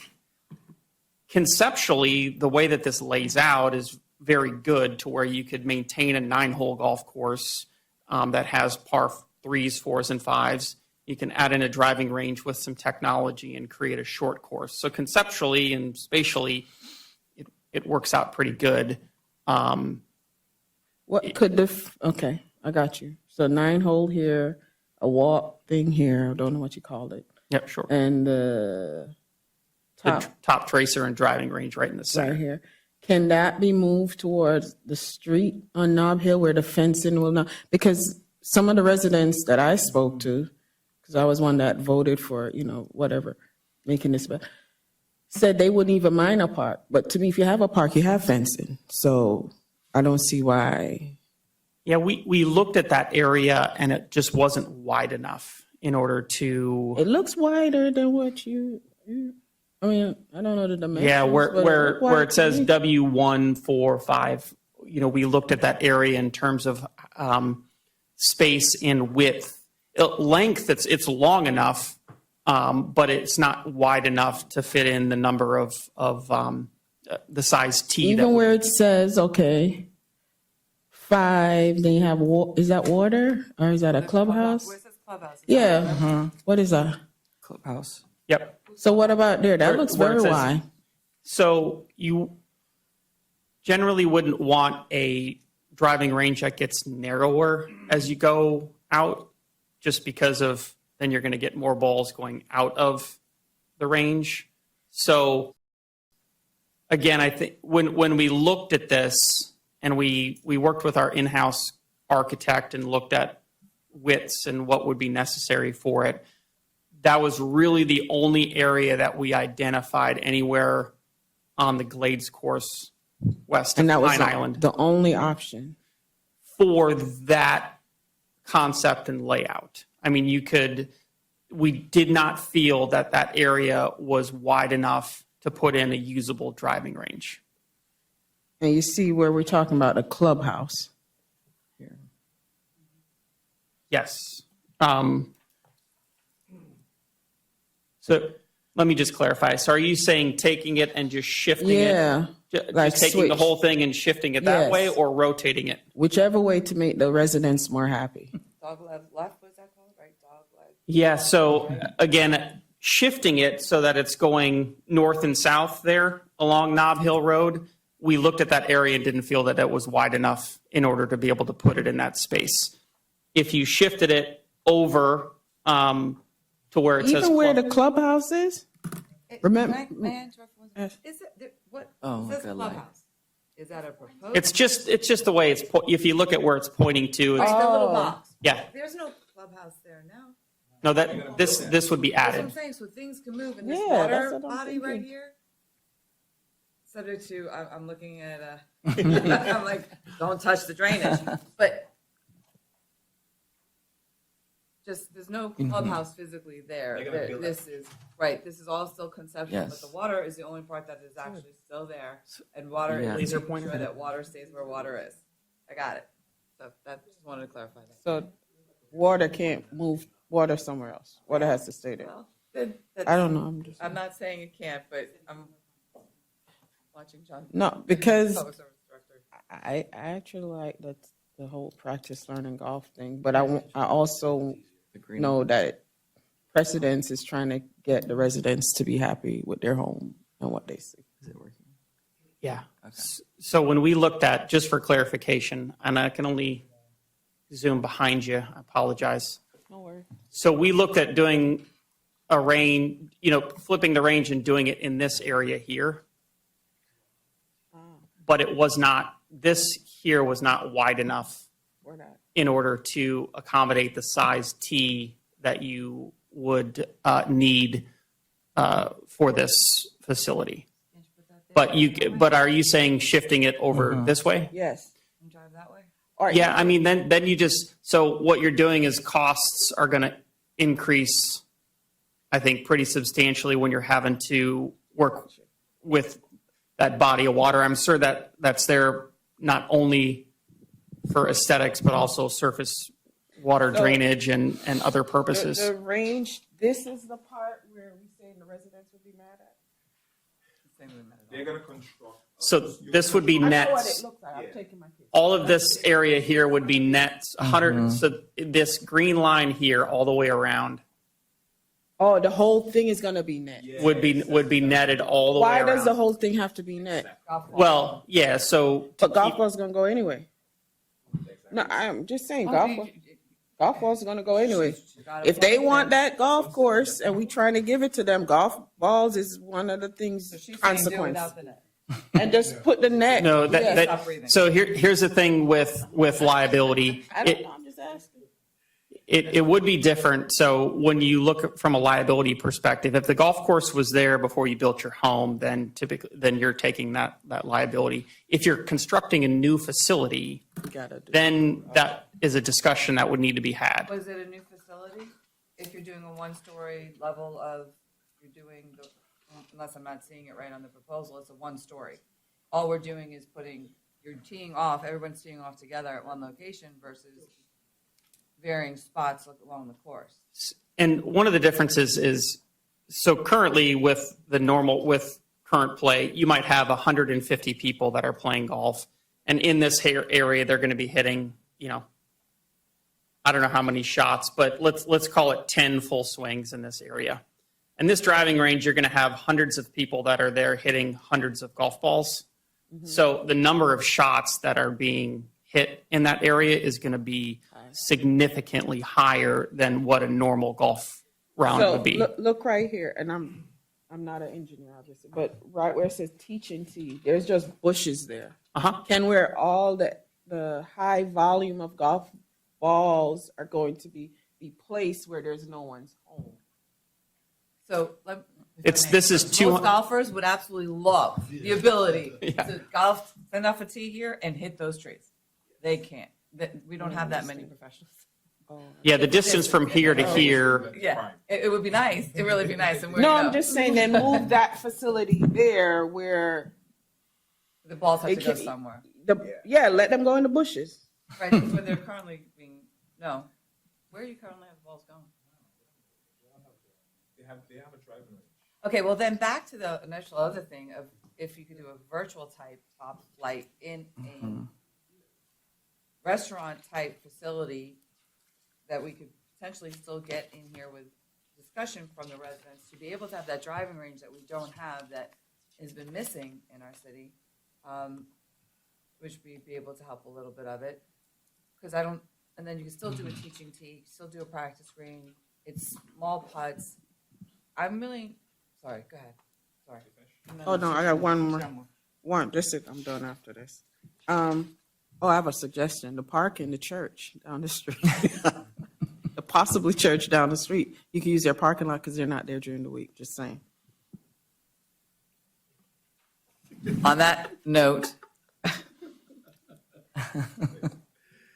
conceptually the way that this lays out is very good to where you could maintain a 9-hole golf course that has par 3s, 4s, and 5s. You can add in a driving range with some technology and create a short course. So conceptually and spatially, it works out pretty good. What could okay, I got you. So 9-hole here, a walk thing here, I don't know what you called it, Yep, sure. and the top Top tracer and driving range right in the center. right here. Can that be moved towards the street on Nob Hill where the fencing will not? Because some of the residents that I spoke to, because I was one that voted for, whatever, making this better, said they wouldn't even mind a park. But to me, if you have a park, you have fencing. So I don't see why. Yeah, we looked at that area and it just wasn't wide enough in order to. It looks wider than what I mean, I don't know the dimensions. Yeah, but it where looked wide it to says me. W145, we looked at that area in terms of space and width. Length, it's long enough, but it's not wide enough to fit in the number of the size T. Even where it says, okay, 5, then you have, is that water or is that a clubhouse? Where it says clubhouse. Yeah. What is that? Clubhouse. Yep. So what about there? That Where- looks where it very says- wide. So you generally wouldn't want a driving range that gets narrower as you go out, just because of then you're going to get more balls going out of the range. So again, I think when we looked at this and we worked with our in-house architect and looked at widths and what would be necessary for it, that was really the only area that we identified anywhere on the Glades course west of And that was Pine Island the only option. for that concept and layout. I mean, we did not feel that area was wide enough to put in a usable driving range. And you see where we're talking about a clubhouse. Yes. So let me just clarify. So are you saying taking it and just shifting Yeah. it? like Just taking the switch. whole thing and shifting it that Yes. way or rotating it? Whichever way to make the residents more happy. Dog leg left, what's that called? Right, dog leg. Yeah, so again, shifting it so that it's going north and south there along Nob Hill Road, we looked at that area and didn't feel that it was wide enough in order to be able to put it in that space. If you shifted it over to where it says Even where the club- clubhouse is? Remember- May I interrupt for 1 second? Is it, what, Oh, it says like a light. clubhouse? Is that a proposed? it's just the way it's if you look at where it's pointing to, it's, Right, the little Oh. box. yeah. There's no clubhouse there now. No, that this would be That's what I'm added. saying, so things can move in this Yeah, that's water what I'm body right thinking. here. Subject to, I'm looking at, I'm like, don't touch the drainage, but just, there's no clubhouse physically there. This is, right, this is all still conceptual, but Yes. the water is the only part that is actually still there. And water Yeah. is Laser making pointer. sure that water stays where water is. I got it. So that, just wanted to clarify that. So water can't move water somewhere else. Water has to stay there. Well, good. I don't know. I'm not saying it can't, but I'm watching John. No, because Public Service Director. I actually like the whole practice learning golf thing, but I also know that precedence is trying to get the residents to be happy with their home and what they see. Is it working? Yeah. So when we looked at, just for clarification, and I can only zoom behind you, I apologize. No worries. So we looked at doing a range, flipping the range and doing it in this area here. But it was not, this here was not wide enough We're not. in order to accommodate the size T that you would need for this facility. But are you saying shifting it over this way? Yes. Can you drive that way? All right. Yeah, I mean, then you just, so what you're doing is costs are going to increase, I think, pretty substantially when you're having to work with that body of water. I'm sure that's there not only for aesthetics, but also surface water drainage and other purposes. The range, this is the part where we say the residents would be mad at? They're going to construct. So this would be I know net. what it looks like. I'm taking my kids. All of this area here would be net 100. So this green line here, all the way around, Oh, the whole thing is gonna be net. would be netted all the way Why around. does the whole thing have to be net? Well, yeah. So to But golf keep- ball's gonna go anyway. No, I'm just saying golf ball's gonna go anyway. If they want that golf course and we trying to give it to them, golf balls is one of the things She's saying do consequence. without the net. And just put the net. No, Yes. Stop breathing. so here's the thing with liability. I don't know, I'm just asking. It would be different. So when you look from a liability perspective, if the golf course was there before you built your home, then you're taking that liability. If you're constructing a new facility, Gotta do. then that is a discussion that would need to be had. Was it a new facility? If you're doing a one-story level of, you're doing the, unless I'm not seeing it right on the proposal, it's a one-story. All we're doing is you're teeing off, everyone's teeing off together at one location versus varying spots along the course. And one of the differences is, so currently with current play, you might have 150 people that are playing golf. And in this area, they're going to be hitting, I don't know how many shots, but let's call it 10 full swings in this area. And this driving range, you're going to have hundreds of people that are there hitting hundreds of golf balls. So the number of shots that are being hit in that area is going to be significantly higher than what a normal golf round So would be. look right here, and I'm not an engineer, obviously, but right where it says teaching tee, there's just bushes there. Can where all the high volume of golf balls are going to be placed where there's no one's home. So This is most golfers would absolutely love the ability to send off a tee here and hit those trees. They can't. We don't have that many professionals. Yeah, the distance from here to here. Yeah, it would be nice. It really be nice. And No, I'm just saying then move that facility there where the balls have it to go can- somewhere. let them go in the bushes. Right, that's where they're currently being. No, where you currently have the balls going? They have a driving range. Okay, well then back to the initial other thing of if you could do a virtual type top flight in a restaurant type facility that we could potentially still get in here with discussion from the residents to be able to have that driving range that we don't have that has been missing in our city, which we'd be able to help a little bit of it. Because and then you can still do a teaching tee, still do a practice green. It's small putts. I'm really, sorry, go ahead. Sorry. Oh, no, I got one more. That's it. I'm done after this. I have a suggestion. The park and the church down the street. The possibly church down the street. You can use their parking lot because they're not there during the week. Just saying. On that note,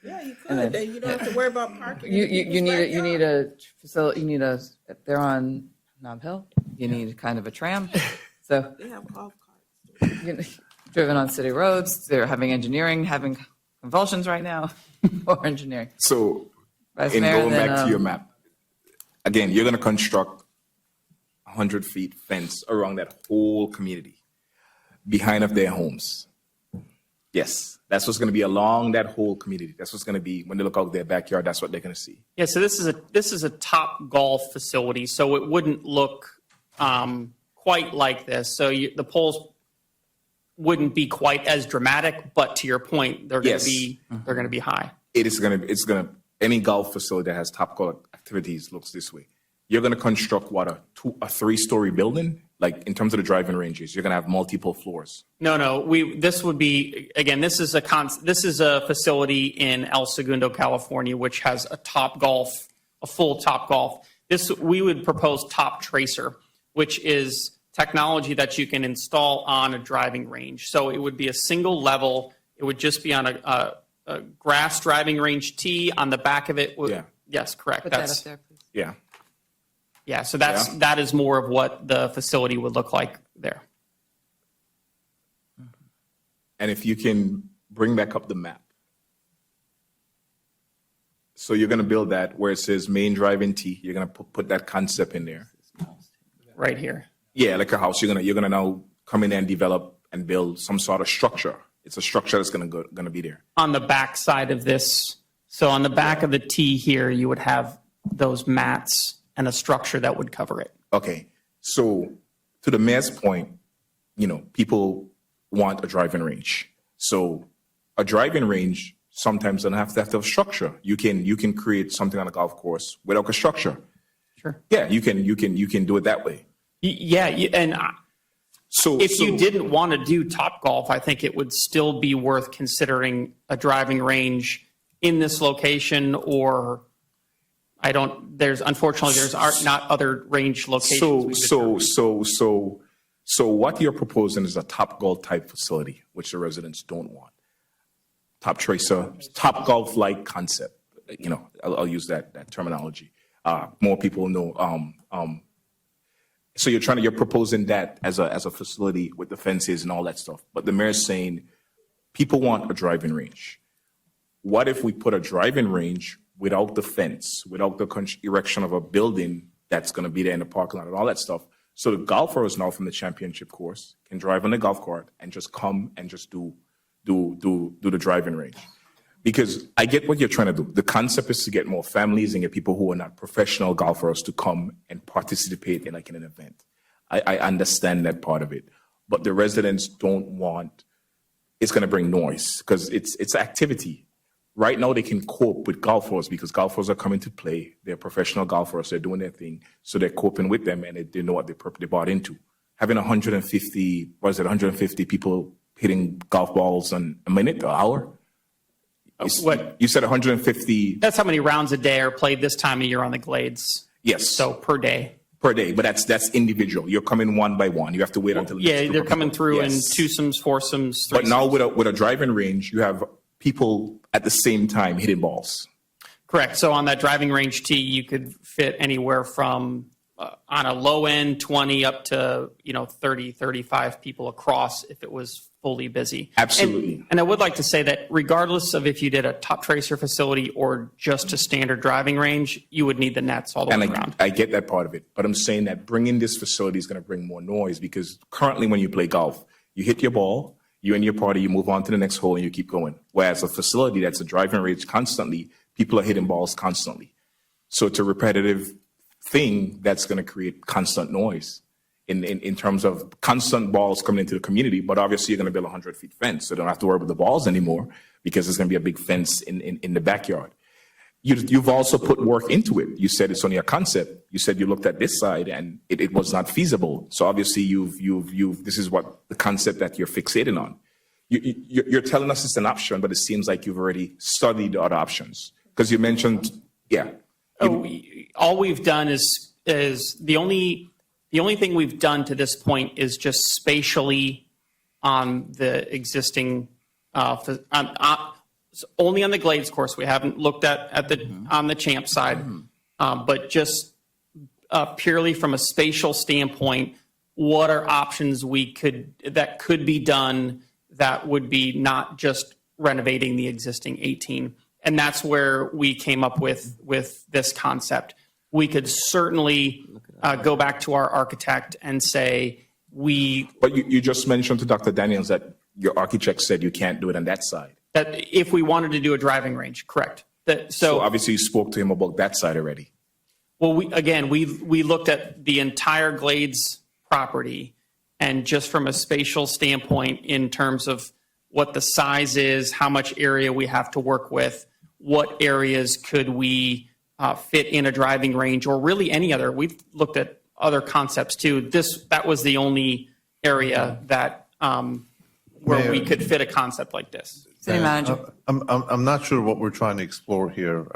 Yeah, you could. Then you don't have to worry about parking. you need a facility. They're on Nob Hill. You need kind of a tram. So They have golf carts. driven on city roads. They're having engineering, having convulsions right now for engineering. So, Vice in Mayor, going then, back to your map, again, you're going to construct 100 feet fence around that whole community behind of their homes. Yes, that's what's going to be along that whole community. That's what's going to be when they look out their backyard. That's what they're going to see. Yeah, so this is a top golf facility, so it wouldn't look quite like this. So the poles wouldn't be quite as dramatic, but to your point, they're going to Yes. be they're going to be high. It's gonna any golf facility that has top golf activities looks this way. You're gonna construct what, a 3-story building? Like in terms of the driving ranges, you're gonna have multiple floors. No. This would be, again, this is a facility in El Segundo, California, which has a full top golf. We would propose Top Tracer, which is technology that you can install on a driving range. So it would be a single level. It would just be on a grass driving range tee. On the back of it. Yeah. Yes, correct. Put that up there, please. Yeah. Yeah, so that is more of what the facility would look like there. And if you can bring back up the map. So you're gonna build that where it says main driving tee. You're gonna put that concept in there. Right here. Yeah, like a house. You're gonna now come in and develop and build some sort of structure. It's a structure that's gonna be there. On the back side of this, so on the back of the tee here, you would have those mats and a structure that would cover it. Okay, so to the mayor's point, people want a driving range. So a driving range sometimes doesn't have to have structure. You can create something on a golf course without a structure. Sure. Yeah, you can do it that way. Yeah, and So if you didn't want to do Top Golf, I think it would still be worth considering a driving range in this location, or unfortunately there's not other range locations. So what you're proposing is a Top Golf type facility, which the residents don't want. Top Tracer, Top Golf like concept. I'll use that terminology. More people know. So you're proposing that as a facility with the fences and all that stuff. But the mayor's saying people want a driving range. What if we put a driving range without the fence, without the erection of a building that's going to be there in the parking lot and all that stuff? So the golfers now from the championship course can drive on the golf cart and just come and just do the driving range. Because I get what you're trying to do. The concept is to get more families and get people who are not professional golfers to come and participate in an event. I understand that part of it. But the residents don't want, it's going to bring noise because it's activity. Right now they can cope with golfers because golfers are coming to play. They're professional golfers. They're doing their thing. So they're coping with them and they know what they bought into. Having 150 people hitting golf balls in a minute, an hour? What? You said 150. That's how many rounds a day are played this time of year on the Glades. Yes. So per day. Per day, but that's individual. You're coming one by one. You have to wait until. Yeah, they're coming through in Yes. twosomes, foursomes, threesomes. But now with a driving range, you have people at the same time hitting balls. Correct. So on that driving range tee, you could fit anywhere from on a low end 20 up to 30, 35 people across if it was fully busy. Absolutely. And I would like to say that regardless of if you did a Top Tracer facility or just a standard driving range, you would need the nets all the way around. I get that part of it, but I'm saying that bringing this facility is going to bring more noise because currently when you play golf, you hit your ball, you and your party, you move on to the next hole and you keep going. Whereas a facility that's a driving range constantly, people are hitting balls constantly. So it's a repetitive thing that's going to create constant noise in terms of constant balls coming into the community. But obviously you're going to build a 100-foot fence, so you don't have to worry about the balls anymore because there's going to be a big fence in the backyard. You've also put work into it. You said it's only a concept. You said you looked at this side and it was not feasible. So obviously this is what the concept that you're fixating on. You're telling us it's an option, but it seems like you've already studied the other options because you mentioned, yeah. All we've done is the only thing we've done to this point is just spatially on the existing only on the Glades course. We haven't looked at on the champ side, but just purely from a spatial standpoint, what are options that could be done that would be not just renovating the existing 18. And that's where we came up with this concept. We could certainly go back to our architect and say But you just mentioned to Dr. Daniels that your architect said you can't do it on that side. that if we wanted to do a driving range, correct. So obviously you spoke to him about that side already. Well, we looked at the entire Glades property And just from a spatial standpoint, in terms of what the size is, how much area we have to work with, what areas could we fit in a driving range, or really any other. We've looked at other concepts too. That was the only area that where we could fit a concept like this. City manager. I'm not sure what we're trying to explore here.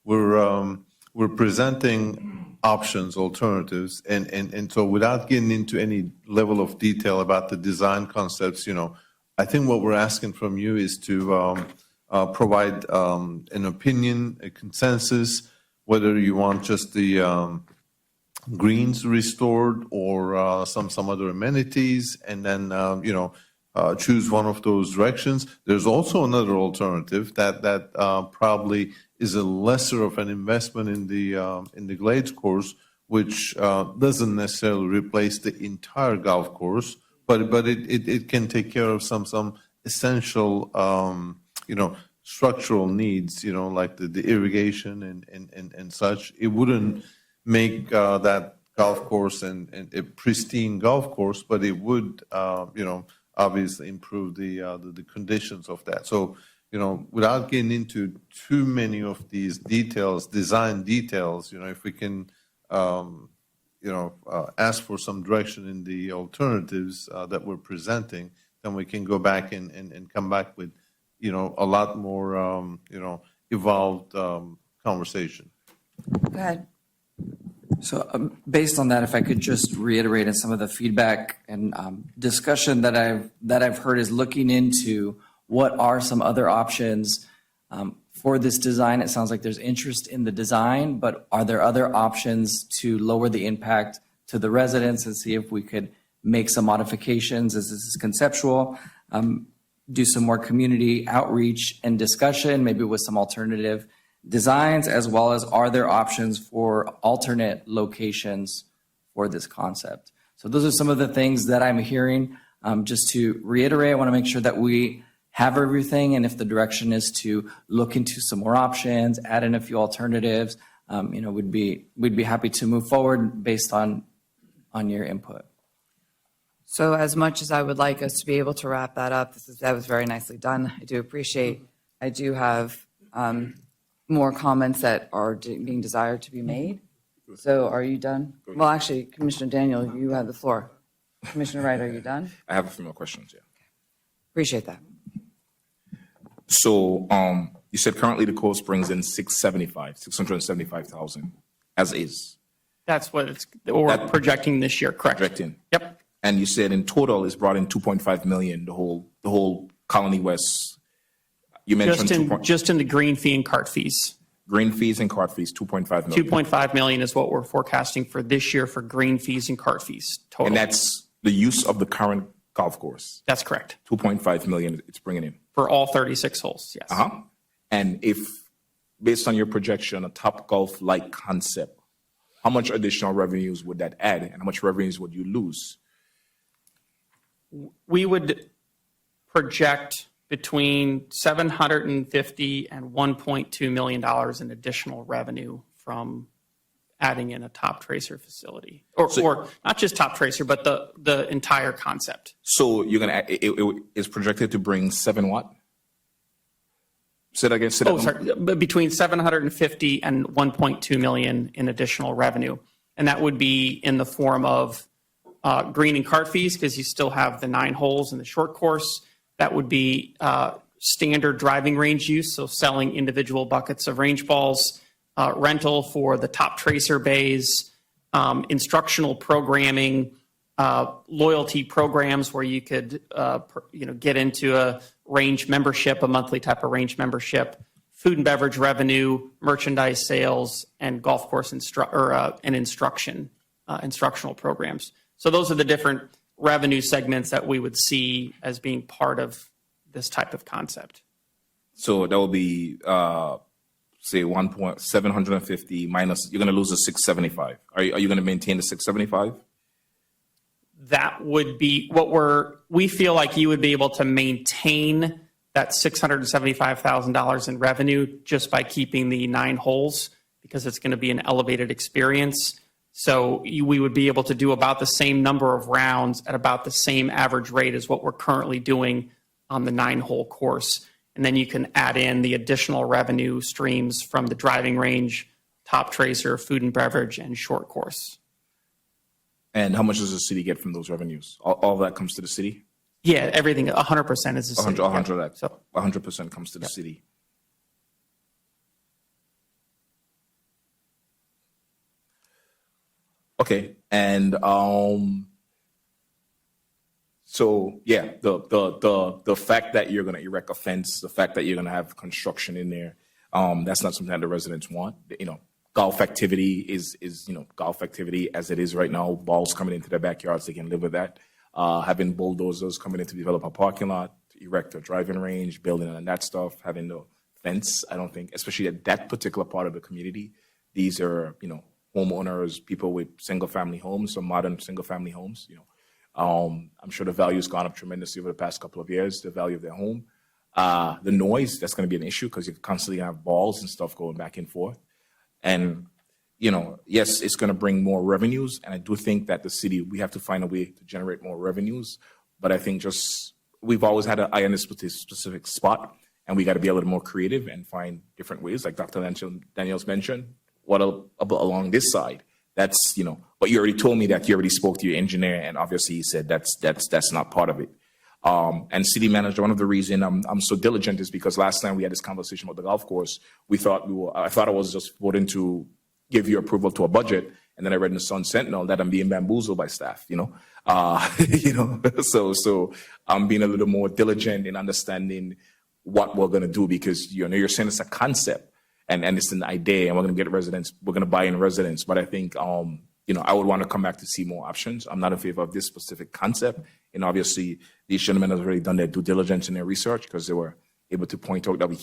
We're presenting options, alternatives, and so without getting into any level of detail about the design concepts, I think what we're asking from you is to provide an opinion, a consensus, whether you want just the greens restored or some other amenities, and then choose one of those directions. There's also another alternative that probably is a lesser of an investment in the Glades course, which doesn't necessarily replace the entire golf course, but it can take care of some essential structural needs, like the irrigation and such. It wouldn't make that golf course and a pristine golf course, but it would obviously improve the conditions of that. So, without getting into too many of these details, design details, if we can, ask for some direction in the alternatives that we're presenting, then we can go back and come back with, a lot more, evolved conversation. Go ahead. So based on that, if I could just reiterate in some of the feedback and discussion that I've heard is looking into what are some other options for this design. It sounds like there's interest in the design, but are there other options to lower the impact to the residents and see if we could make some modifications as this is conceptual, do some more community outreach and discussion, maybe with some alternative designs, as well as are there options for alternate locations for this concept? So those are some of the things that I'm hearing. Just to reiterate, I want to make sure that we have everything, and if the direction is to look into some more options, add in a few alternatives, we'd be happy to move forward based on your input. So as much as I would like us to be able to wrap that up, that was very nicely done. I do appreciate. I do have more comments that are being desired to be made. So are you done? Well, actually, Commissioner Daniel, you have the floor. Commissioner Wright, are you done? I have a few more questions, yeah. Appreciate that. So you said currently the course brings in 675,000 as is. That's what we're projecting this year, correct? Projecting. Yep. And you said in total it's brought in 2.5 million, the whole Colony West. You mentioned Just in the green fee and cart fees. green fees and cart fees, 2.5 million. 2.5 million is what we're forecasting for this year for green fees and cart fees total. And that's the use of the current golf course. That's correct. 2.5 million it's bringing in. For all 36 holes, yes. And if, based on your projection, a Topgolf-like concept, how much additional revenues would that add, and how much revenues would you lose? We would project between $750 and $1.2 million in additional revenue from adding in a top tracer facility, or not just top tracer, but the entire concept. So you're gonna it is projected to bring 7 what? Say that again. But between 750 and 1.2 million in additional revenue, and that would be in the form of green and cart fees, because you still have the 9 holes in the short course. That would be standard driving range use, so selling individual buckets of range balls, rental for the top tracer bays, instructional programming, loyalty programs where you could get into a range membership, a monthly type of range membership, food and beverage revenue, merchandise sales, and golf course instructional programs. So those are the different revenue segments that we would see as being part of this type of concept. So that would be say 1.750 minus. You're going to lose the 675. Are you going to maintain the 675? That would be what we feel like you would be able to maintain that $675,000 in revenue just by keeping the 9 holes, because it's going to be an elevated experience. We would be able to do about the same number of rounds at about the same average rate as what we're currently doing on the 9-hole course. And then you can add in the additional revenue streams from the driving range, top tracer, food and beverage, and short course. And how much does the city get from those revenues? All that comes to the city? Yeah, everything, 100% is the city. 100, So 100% comes to the city. Okay, and so yeah, the fact that you're going to erect a fence, the fact that you're going to have construction in there, that's not something that the residents want. You know, golf activity is golf activity as it is right now. Balls coming into their backyards, they can live with that. Having bulldozers coming in to develop a parking lot, to erect a driving range, building on that stuff, having the fence. I don't think, especially at that particular part of the community, these are homeowners, people with single-family homes, or modern single-family homes. I'm sure the value's gone up tremendously over the past couple of years, the value of their home. The noise, that's going to be an issue because you're constantly going to have balls and stuff going back and forth. And, yes, it's going to bring more revenues. And I do think that the city, we have to find a way to generate more revenues. But I think we've always had an eye on this specific spot, and we got to be a little more creative and find different ways, like Dr. Daniels mentioned. Along this side, that's, but you already told me that you already spoke to your engineer, and obviously he said that's not part of it. And city manager, one of the reasons I'm so diligent is because last time we had this conversation about the golf course, I thought I was just voting to give you approval to a budget, and then I read in the Sun Sentinel that I'm being bamboozled by staff, so I'm being a little more diligent in understanding what we're going to do, because you're saying it's a concept. And it's an idea, and we're going to get residents. We're going to buy in residents. But I think, I would want to come back to see more options. I'm not in favor of this specific concept. And obviously, these gentlemen have already done their due diligence in their research, because they were able to point out that we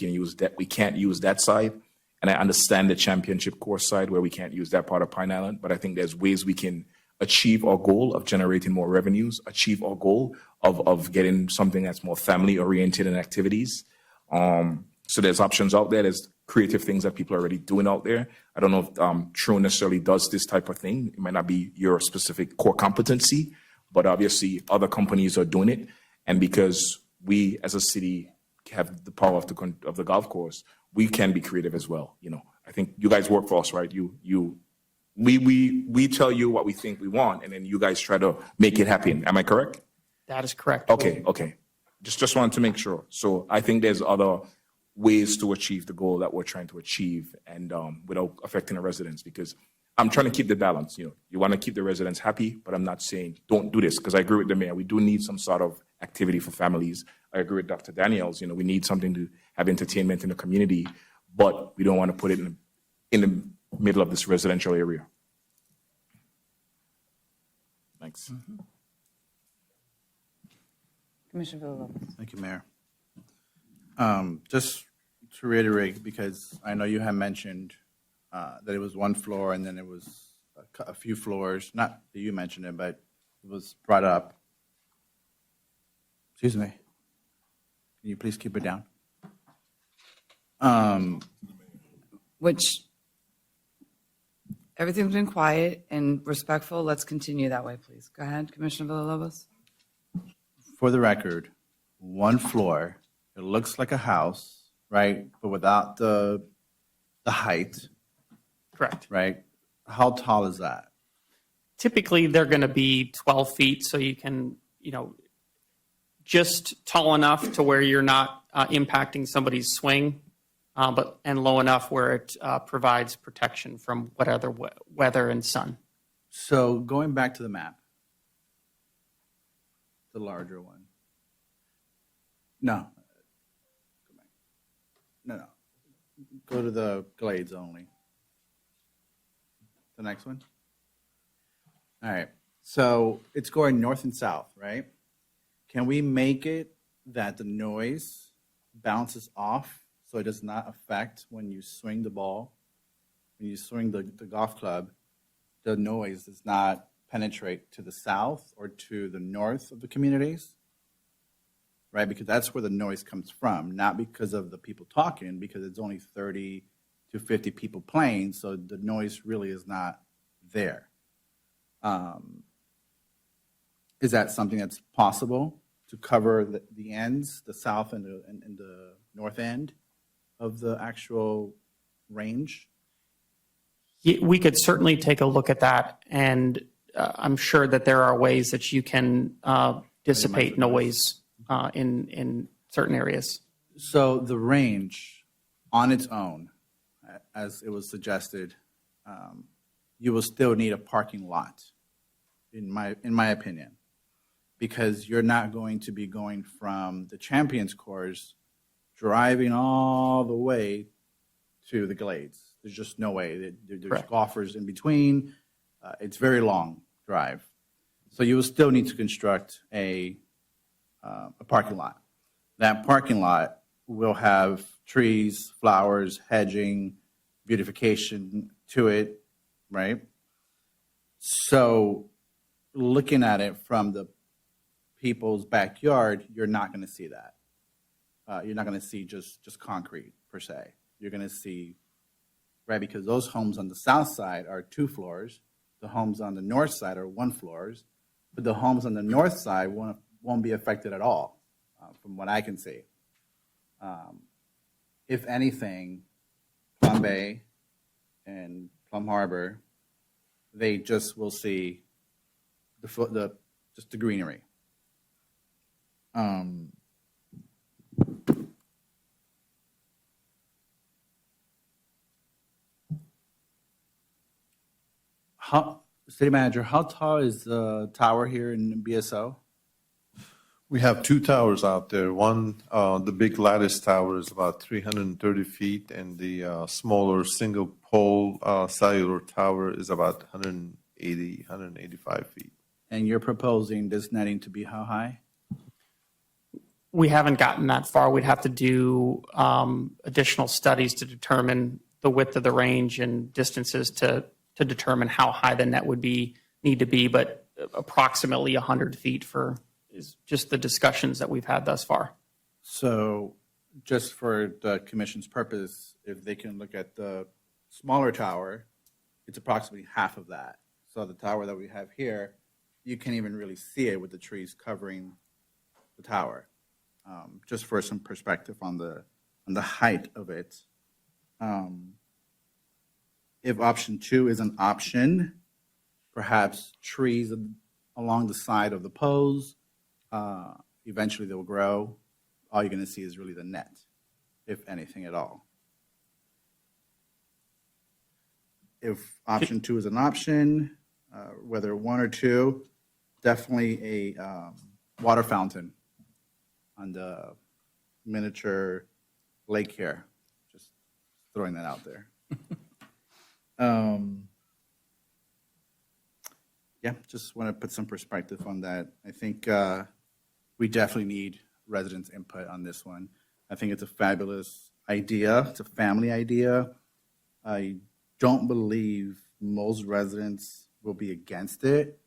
can't use that side. And I understand the championship course side where we can't use that part of Pine Island. But I think there's ways we can achieve our goal of generating more revenues, achieve our goal of getting something that's more family oriented in activities. So there's options out there. There's creative things that people are already doing out there. I don't know if True necessarily does this type of thing. It might not be your specific core competency, but obviously other companies are doing it. And because we as a city have the power of the golf course, we can be creative as well. I think you guys work for us, right? We tell you what we think we want, and then you guys try to make it happen. Am I correct? that is correct. Okay. Just wanted to make sure. So I think there's other ways to achieve the goal that we're trying to achieve, and without affecting the residents, because I'm trying to keep the balance. You want to keep the residents happy, but I'm not saying don't do this, because I agree with the mayor. We do need some sort of activity for families. I agree with Dr. Daniels. We need something to have entertainment in the community, but we don't want to put it in the middle of this residential area. Thanks. Commissioner Villalobos. Thank you, Mayor. Just to reiterate, because I know you have mentioned that it was one floor and then it was a few floors, not that you mentioned it, but it was brought up. Excuse me. Can you please keep it down? Which, everything's been quiet and respectful. Let's continue that way, please. Go ahead, Commissioner Villalobos. For the record, one floor, it looks like a house, right? But without the height, Correct. right? How tall is that? Typically, they're going to be 12 feet, so you can, just tall enough to where you're not impacting somebody's swing, and low enough where it provides protection from whatever weather and sun. So going back to the map, the larger one. No. No. Go to the glades only. The next one. All right. So it's going north and south, right? Can we make it that the noise bounces off so it does not affect when you swing the ball? When you swing the golf club, the noise does not penetrate to the south or to the north of the communities, right? Because that's where the noise comes from, not because of the people talking, because it's only 30 to 50 people playing, so the noise really is not there. Is that something that's possible to cover the ends, the south and the north end of the actual range? We could certainly take a look at that, and I'm sure that there are ways that you can dissipate noise in certain areas. So the range on its own, as it was suggested, you will still need a parking lot, in my opinion, because you're not going to be going from the Champions Course, driving all the way to the Glades. There's just no way. There's Correct. golfers in between. It's very long drive. So you will still need to construct a parking lot. That parking lot will have trees, flowers, hedging, beautification to it, right? So looking at it from the people's backyard, you're not going to see that. You're not going to see just concrete per se. You're going to see, right, because those homes on the south side are 2 floors. The homes on the north side are 1 floors. But the homes on the north side won't be affected at all, from what I can see. If anything, Plum Bay and Plum Harbor, they just will see just the greenery. City Manager, how tall is the tower here in BSO? We have 2 towers out there. One, the big lattice tower is about 330 feet, and the smaller single pole cellular tower is about 180, 185 feet. And you're proposing this netting to be how high? We haven't gotten that far. We'd have to do additional studies to determine the width of the range and distances to determine how high the net would need to be, but approximately 100 feet is just the discussions that we've had thus far. So just for the commission's purpose, if they can look at the smaller tower, it's approximately half of that. So the tower that we have here, you can't even really see it with the trees covering the tower. Just for some perspective on the height of it. If option 2 is an option, perhaps trees along the side of the poles, eventually they will grow. All you're going to see is really the net, if anything at all. If option 2 is an option, whether 1 or 2, definitely a water fountain on the miniature lake here. Just throwing that out there. Yeah, just want to put some perspective on that. I think we definitely need residents' input on this one. I think it's a fabulous idea. It's a family idea. I don't believe most residents will be against it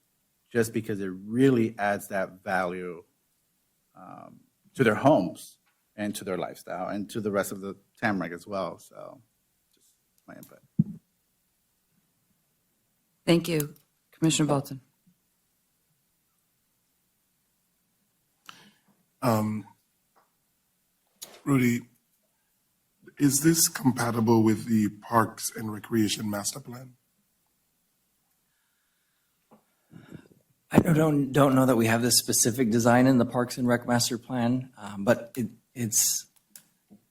just because it really adds that value to their homes and to their lifestyle and to the rest of the Tamarac as well. So just my input. Thank you. Commissioner Bolton. Rudy, is this compatible with the Parks and Recreation Master Plan? I don't know that we have this specific design in the Parks and Rec Master Plan, but it's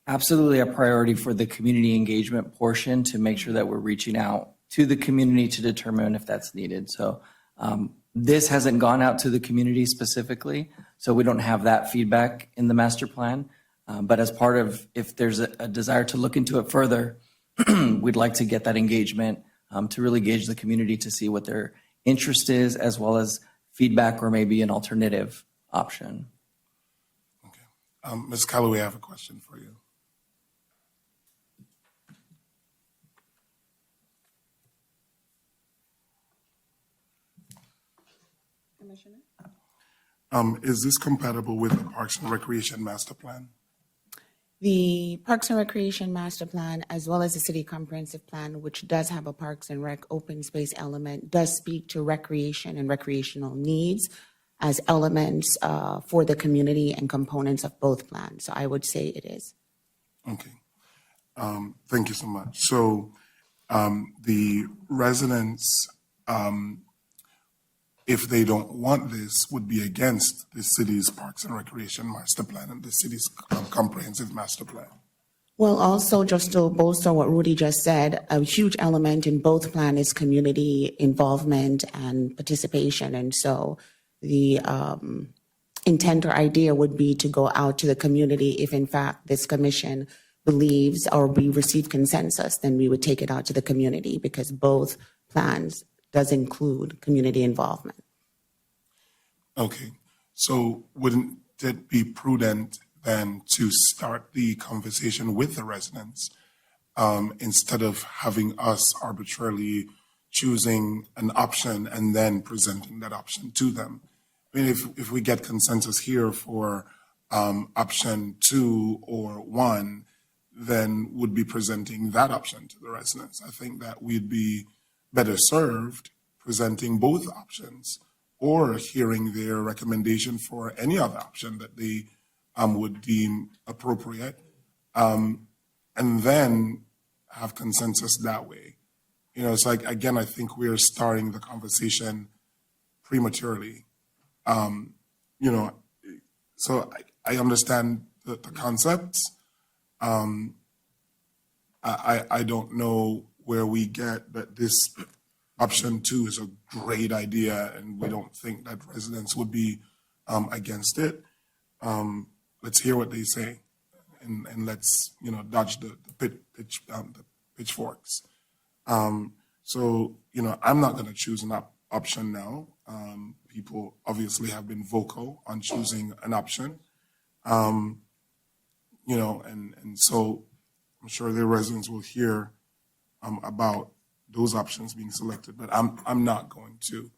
absolutely a priority for the community engagement portion to make sure that we're reaching out to the community to determine if that's needed. So this hasn't gone out to the community specifically, so we don't have that feedback in the master plan. But as part of, if there's a desire to look into it further, we'd like to get that engagement to really gauge the community to see what their interest is, as well as feedback or maybe an alternative option. Okay. Ms. Calloway, I have a question for you. Commissioner? Is this compatible with the Parks and Recreation Master Plan? The Parks and Recreation Master Plan, as well as the City Comprehensive Plan, which does have a Parks and Rec open space element, does speak to recreation and recreational needs as elements for the community and components of both plans. So I would say it is. Okay. Thank you so much. So the residents, if they don't want this, would be against the city's Parks and Recreation Master Plan and the city's comprehensive master plan. Well, also, just to bolster what Rudy just said, a huge element in both plans is community involvement and participation. And so the intent or idea would be to go out to the community if, in fact, this commission believes or we receive consensus, then we would take it out to the community because both plans does include community involvement. Okay. So wouldn't it be prudent then to start the conversation with the residents instead of having us arbitrarily choosing an option and then presenting that option to them? I mean, if we get consensus here for option 2 or 1, then would be presenting that option to the residents. I think that we'd be better served presenting both options or hearing their recommendation for any other option that they would deem appropriate, and then have consensus that way. You know, it's like, again, I think we're starting the conversation prematurely. You know, so I understand the concepts. I don't know where we get that this option 2 is a great idea and we don't think that residents would be against it. Let's hear what they say and let's, you know, dodge the pitchforks. So, you know, I'm not going to choose an option now. People obviously have been vocal on choosing an option. You know, and so I'm sure the residents will hear about those options being selected, but I'm not going to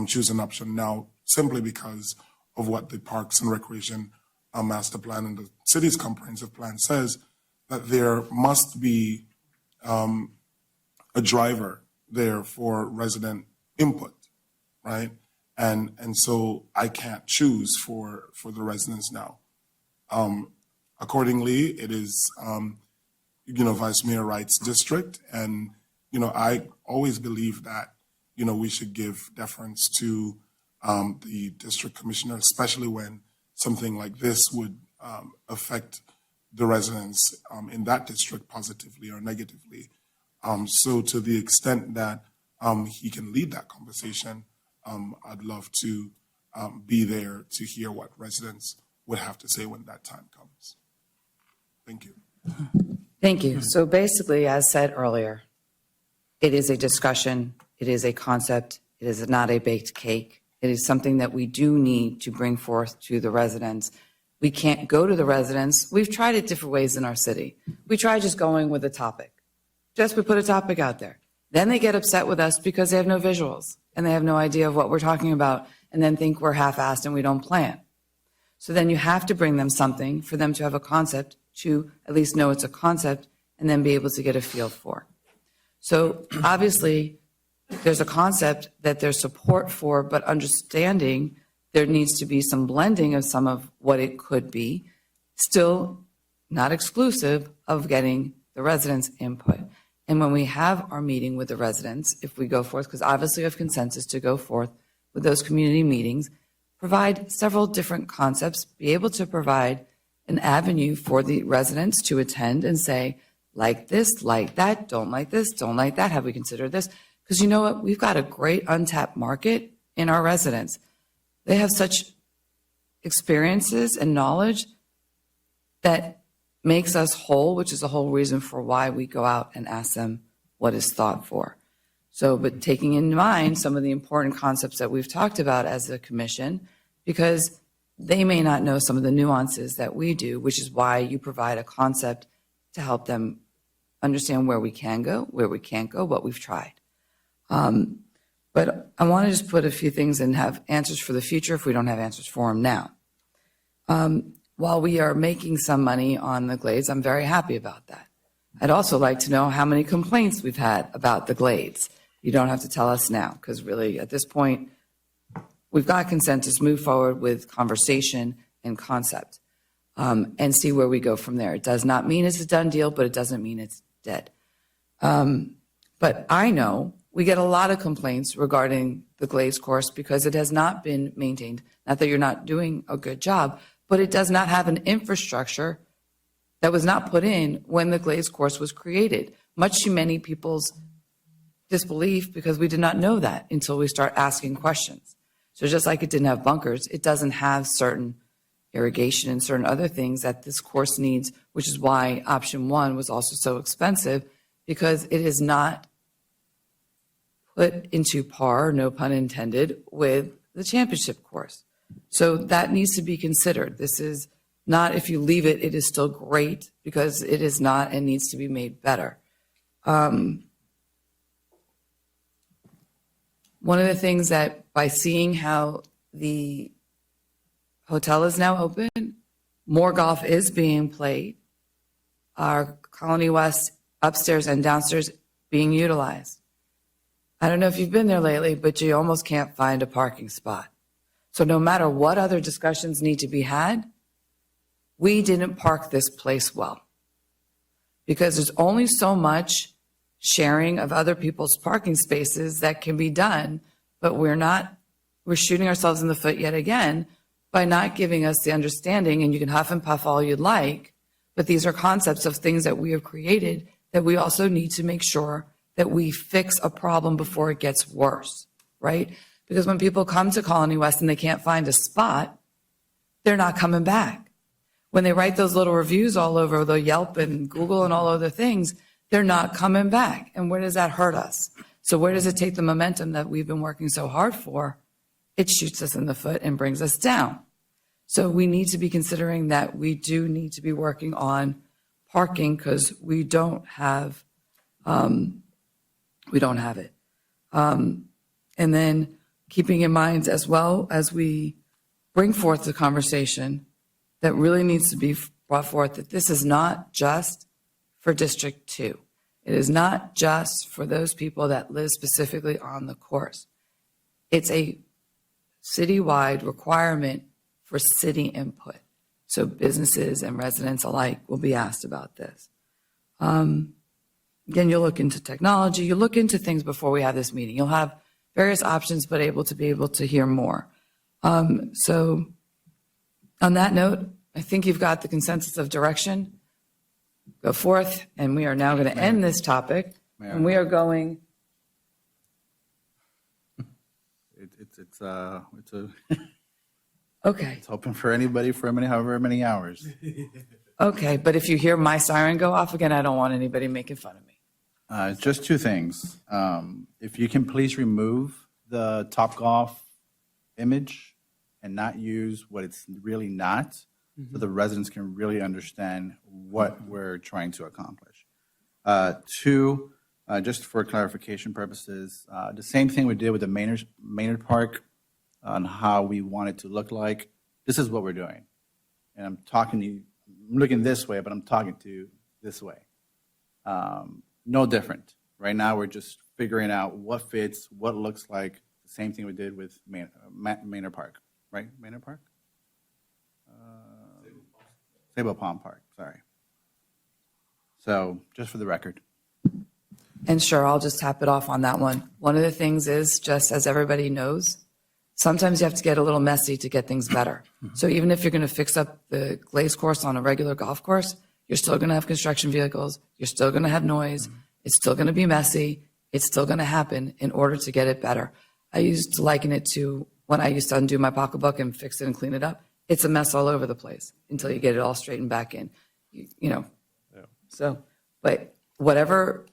choose an option now simply because of what the Parks and Recreation Master Plan and the city's comprehensive plan says, that there must be a driver there for resident input, right? And so I can't choose for the residents now. Accordingly, it is, you know, Vice Mayor Wright's district. And, you know, I always believe that, you know, we should give deference to the district commissioner, especially when something like this would affect the residents in that district positively or negatively. So to the extent that he can lead that conversation, I'd love to be there to hear what residents would have to say when that time comes. Thank you. Thank you. So basically, as said earlier, it is a discussion, it is a concept, it is not a baked cake. It is something that we do need to bring forth to the residents. We can't go to the residents. We've tried it different ways in our city. We try just going with a topic. We put a topic out there. Then they get upset with us because they have no visuals and they have no idea of what we're talking about and then think we're half-assed and we don't plan. So then you have to bring them something for them to have a concept, to at least know it's a concept, and then be able to get a feel for. So obviously, there's a concept that there's support for, but understanding there needs to be some blending of some of what it could be, still not exclusive of getting the residents' input. And when we have our meeting with the residents, if we go forth, because obviously we have consensus to go forth with those community meetings, provide several different concepts, be able to provide an avenue for the residents to attend and say, like this, like that, don't like this, don't like that, have we considered this? Because you know what, we've got a great untapped market in our residents. They have such experiences and knowledge that makes us whole, which is the whole reason for why we go out and ask them what is thought for. So, but taking in mind some of the important concepts that we've talked about as a commission, because they may not know some of the nuances that we do, which is why you provide a concept to help them understand where we can go, where we can't go, what we've tried. But I want to just put a few things and have answers for the future if we don't have answers for them now. while we are making some money on the Glades, I'm very happy about that. I'd also like to know how many complaints we've had about the Glades. You don't have to tell us now, because really, at this point, we've got consensus, move forward with conversation and concept, and see where we go from there. It does not mean it's a done deal, but it doesn't mean it's dead. But I know we get a lot of complaints regarding the Glades course because it has not been maintained. Not that you're not doing a good job, but it does not have an infrastructure that was not put in when the Glades course was created, much to many people's disbelief, because we did not know that until we start asking questions. So just like it didn't have bunkers, it doesn't have certain irrigation and certain other things that this course needs, which is why option one was also so expensive, because it is not put into par, no pun intended, with the championship course. So that needs to be considered. This is not, if you leave it, it is still great, because it is not and needs to be made better. One of the things that by seeing how the hotel is now open, more golf is being played. Our Colony West upstairs and downstairs being utilized. I don't know if you've been there lately, but you almost can't find a parking spot. So no matter what other discussions need to be had, we didn't park this place well. Because there's only so much sharing of other people's parking spaces that can be done, but we're shooting ourselves in the foot yet again by not giving us the understanding, and you can huff and puff all you'd like, but these are concepts of things that we have created that we also need to make sure that we fix a problem before it gets worse, right? Because when people come to Colony West and they can't find a spot, they're not coming back. When they write those little reviews all over the Yelp and Google and all other things, they're not coming back. And where does that hurt us? So where does it take the momentum that we've been working so hard for? It shoots us in the foot and brings us down. So we need to be considering that we do need to be working on parking, because we don't have it. And then keeping in mind as well as we bring forth the conversation that really needs to be brought forth, that this is not just for District 2. It is not just for those people that live specifically on the course. It's a citywide requirement for city input. So businesses and residents alike will be asked about this. Again, you'll look into technology, you'll look into things before we have this meeting. You'll have various options, but able to hear more. So on that note, I think you've got the consensus of direction. Go forth, and we are now going to end this topic, and we are going. Okay. It's open for anybody for however many hours. Okay, but if you hear my siren go off again, I don't want anybody making fun of me. Just two things. If you can please remove the Topgolf image and not use what it's really not, so the residents can really understand what we're trying to accomplish. Two, just for clarification purposes, the same thing we did with the Maynard Park on how we want it to look like. This is what we're doing. And I'm talking to you, I'm looking this way, but I'm talking to you this way. No different. Right now, we're just figuring out what fits, what looks like. The same thing we did with Maynard Park, right? Maynard Park? Sable Palm Park, sorry. So just for the record. And sure, I'll just tap it off on that one. One of the things is, just as everybody knows, sometimes you have to get a little messy to get things better. So even if you're going to fix up the Glades course on a regular golf course, you're still going to have construction vehicles. You're still going to have noise. It's still going to be messy. It's still going to happen in order to get it better. I used to liken it to when I used to undo my pocketbook and fix it and clean it up. It's a mess all over the place until you get it all straightened back in, you know. Yeah. So, but whatever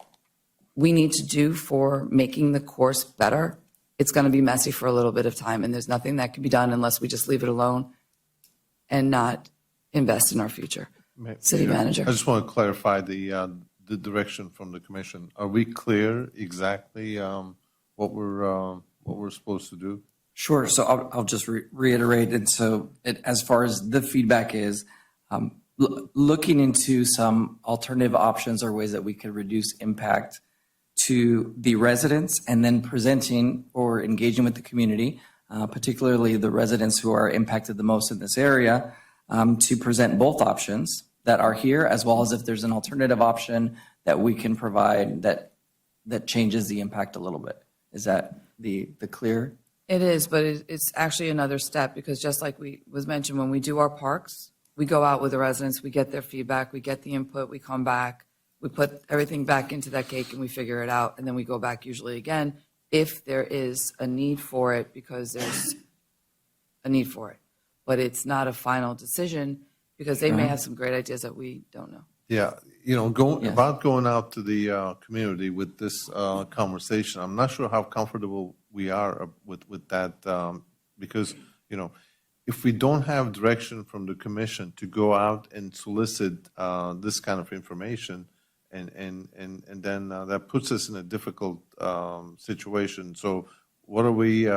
we need to do for making the course better, it's going to be messy for a little bit of time, and there's nothing that can be done unless we just leave it alone and not invest in our future. City Manager. I just want to clarify the direction from the commission. Are we clear exactly what we're supposed to do? Sure. So I'll just reiterate. And so as far as the feedback is, looking into some alternative options or ways that we could reduce impact to the residents, and then presenting or engaging with the community, particularly the residents who are impacted the most in this area, to present both options that are here, as well as if there's an alternative option that we can provide that changes the impact a little bit. Is that the clear? It is, but it's actually another step, because just like was mentioned, when we do our parks, we go out with the residents, we get their feedback, we get the input, we come back, we put everything back into that cake and we figure it out, and then we go back usually again if there is a need for it, because there's a need for it. But it's not a final decision, because they may have some great ideas that we don't know. Yeah, going out to the community with this conversation, I'm not sure how comfortable we are with that, because, if we don't have direction from the commission to go out and solicit this kind of information, and then that puts us in a difficult situation. So what are we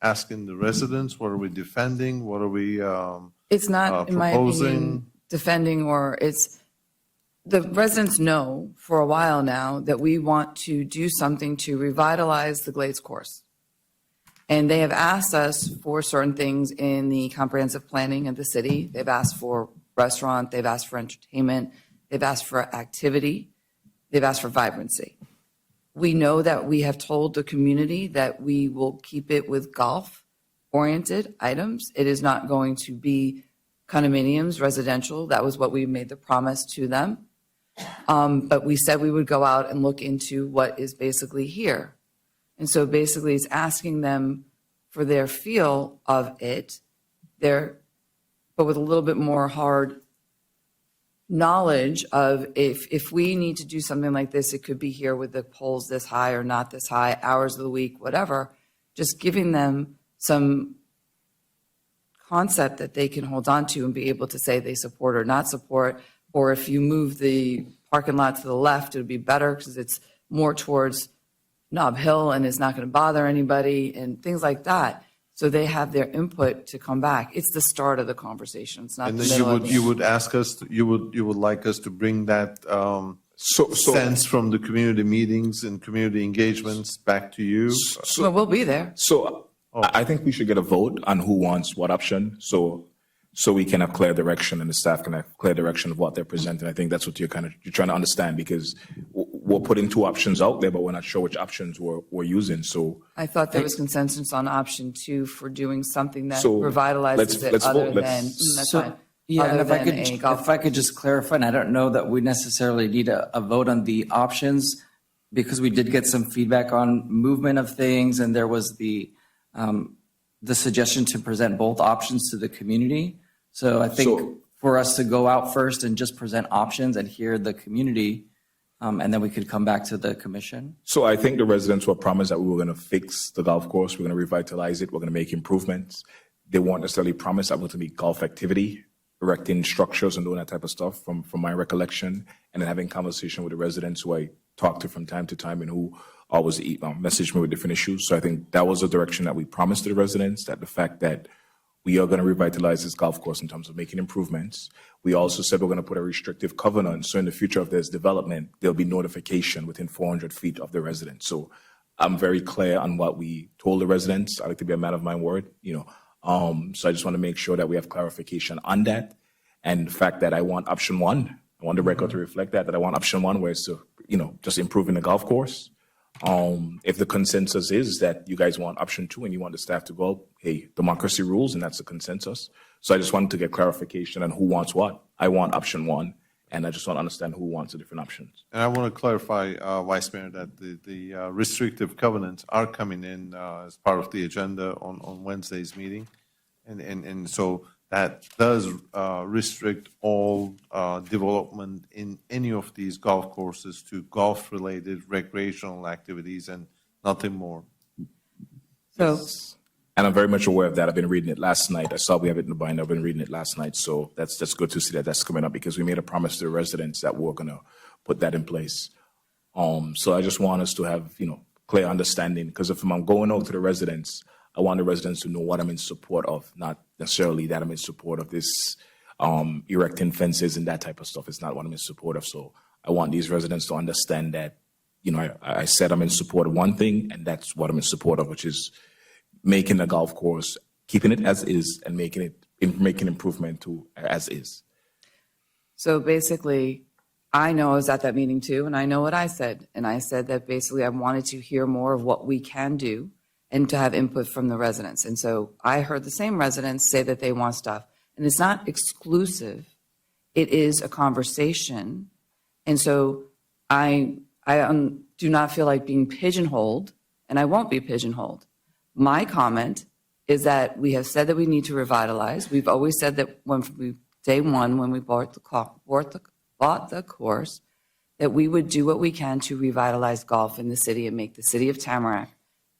asking the residents? What are we defending? What are we It's not, in my opinion, proposing? defending, or the residents know for a while now that we want to do something to revitalize the Glades course. And they have asked us for certain things in the comprehensive planning of the city. They've asked for restaurant, they've asked for entertainment, they've asked for activity, they've asked for vibrancy. We know that we have told the community that we will keep it with golf-oriented items. It is not going to be condominiums, residential. That was what we made the promise to them. But we said we would go out and look into what is basically here. And so basically it's asking them for their feel of it, but with a little bit more hard knowledge of if we need to do something like this, it could be here with the poles this high or not this high, hours of the week, whatever, just giving them some concept that they can hold on to and be able to say they support or not support. Or if you move the parking lot to the left, it would be better because it's more towards Nob Hill and it's not going to bother anybody and things like that. So they have their input to come back. It's the start of the conversation. It's not And the then middle of you would ask us, you would like us to bring that sense from the community meetings and community engagements back to you? Well, we'll be there. So I think we should get a vote on who wants what option, so we can have clear direction and the staff can have clear direction of what they're presenting. I think that's what you're trying to understand, because we're putting two options out there, but we're not sure which options we're using. So I thought there was consensus on option 2 for doing something that So revitalizes it let's other vote. than, Let's- that's fine. Yeah, and Other than a golf if I could just clarify, and I don't know that we necessarily need a vote on the options, because we did get some feedback on movement of things, and there was the suggestion to present both options to the community. So I think So- for us to go out first and just present options and hear the community, and then we could come back to the commission. So I think the residents were promised that we were going to fix the golf course, we're going to revitalize it, we're going to make improvements. They weren't necessarily promised that we're going to be golf activity, erecting structures and doing that type of stuff from my recollection, and then having conversation with the residents who I talk to from time to time and who always message me with different issues. So I think that was the direction that we promised to the residents, that the fact that we are going to revitalize this golf course in terms of making improvements. We also said we're going to put a restrictive covenant. So in the future, if there's development, there'll be notification within 400 feet of the residents. So I'm very clear on what we told the residents. I like to be a man of my word, So I just want to make sure that we have clarification on that. And the fact that I want option 1, I want the record to reflect that I want option 1, where it's to, just improving the golf course. If the consensus is that you guys want option 2 and you want the staff to go, hey, democracy rules, and that's the consensus. So I just wanted to get clarification on who wants what. I want option 1, and I just want to understand who wants the different options. And I want to clarify, Vice Mayor, that the restrictive covenants are coming in as part of the agenda on Wednesday's meeting. And so that does restrict all development in any of these golf courses to golf-related recreational activities and nothing more. So And I'm very much aware of that. I've been reading it last night. I saw we have it in the binder. I've been reading it last night. So that's good to see that that's coming up, because we made a promise to the residents that we're going to put that in place. So I just want us to have, clear understanding, because if I'm going out to the residents, I want the residents to know what I'm in support of, not necessarily that I'm in support of this erecting fences and that type of stuff. It's not what I'm in support of. So I want these residents to understand that, you know, I said I'm in support of one thing, and that's what I'm in support of, which is making the golf course, keeping it as is, and making improvement to as is. So basically, I know I was at that meeting too, and I know what I said. And I said that basically I wanted to hear more of what we can do and to have input from the residents. And so I heard the same residents say that they want stuff. And it's not exclusive. It is a conversation. And so I do not feel like being pigeonholed, and I won't be pigeonholed. My comment is that we have said that we need to revitalize. We've always said that day one, when we bought the course, that we would do what we can to revitalize golf in the city and make the city of Tamarac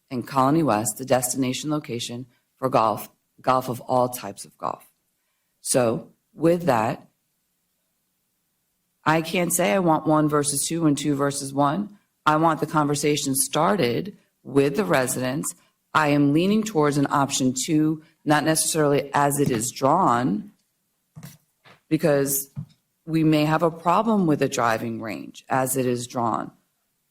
and Colony West the destination location for golf of all types of golf. So with that, I can't say I want 1 versus 2 and 2 versus 1. I want the conversation started with the residents. I am leaning towards an option 2, not necessarily as it is drawn, because we may have a problem with a driving range as it is drawn.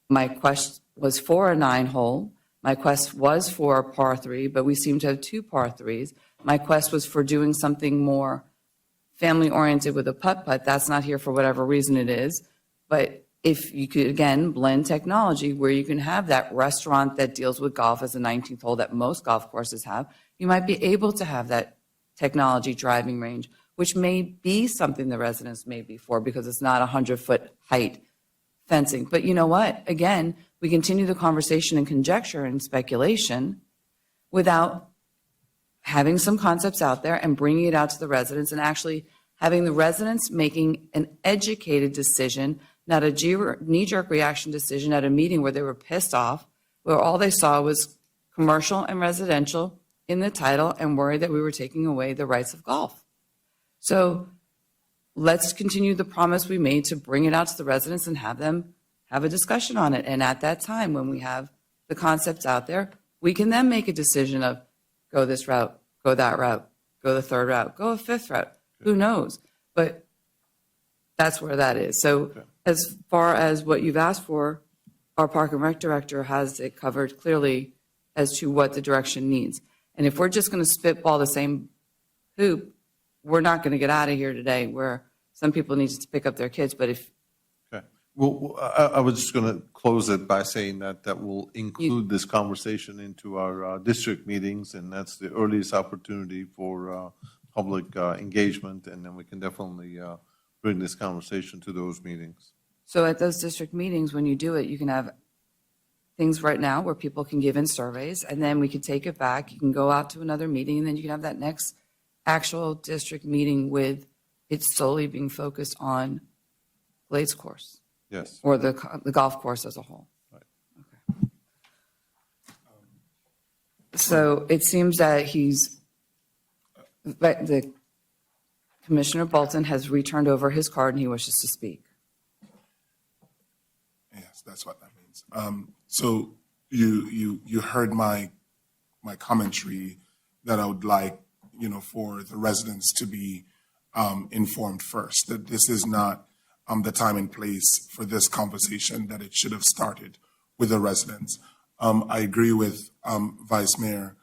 My quest was for a 9-hole. My quest was for a par 3, but we seem to have 2 par 3s. My quest was for doing something more family-oriented with a putt-putt. That's not here for whatever reason it is. But if you could, again, blend technology where you can have that restaurant that deals with golf as a 19th hole that most golf courses have, you might be able to have that technology driving range, which may be something the residents may be for because it's not 100-foot height fencing. But you know what? Again, we continue the conversation and conjecture and speculation without having some concepts out there and bringing it out to the residents and actually having the residents making an educated decision, not a knee-jerk reaction decision at a meeting where they were pissed off, where all they saw was commercial and residential in the title and worried that we were taking away the rights of golf. So let's continue the promise we made to bring it out to the residents and have them have a discussion on it. And at that time, when we have the concepts out there, we can then make a decision of go this route, go that route, go the 3rd route, go a 5th route. Who knows? But that's where that is. So as far as what you've asked for, our Park and Rec Director has it covered clearly as to what the direction needs. And if we're just going to spitball the same hoop, we're not going to get out of here today where some people need to pick up their kids. But if Okay. Well, I was just going to close it by saying that we'll include this conversation into our district meetings, and that's the earliest opportunity for public engagement, and then we can definitely bring this conversation to those meetings. So at those district meetings, when you do it, you can have things right now where people can give in surveys, and then we can take it back. You can go out to another meeting, and then you can have that next actual district meeting with it solely being focused on Glades course Yes. or the golf course as a whole. Right. Okay. So it seems that the Commissioner Bolton has returned over his card and he wishes to speak. Yes, that's what that means. So you heard my commentary that I would like, for the residents to be informed first, that this is not the time and place for this conversation, that it should have started with the residents. I agree with Vice Mayor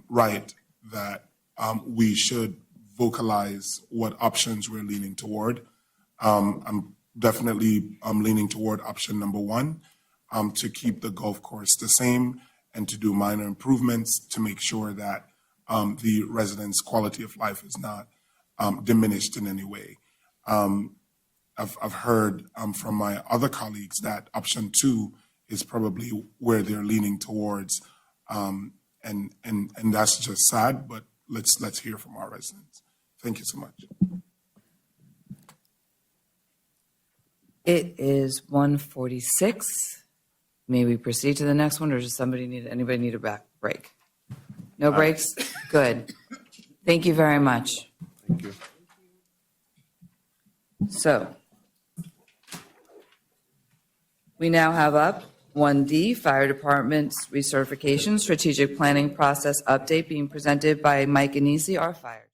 Wright that we should vocalize what options we're leaning toward. I'm definitely leaning toward option number 1, to keep the golf course the same and to do minor improvements to make sure that the residents' quality of life is not diminished in any way. I've heard from my other colleagues that option 2 is probably where they're leaning towards, and that's just sad. But let's hear from our residents. Thank you so much. It is 1:46. May we proceed to the next one, or does anybody need a break? No breaks? Good. Thank you very much. Thank you. So we now have up 1D, Fire Department's recertification strategic planning process update being presented by Mike Anisi, our fire.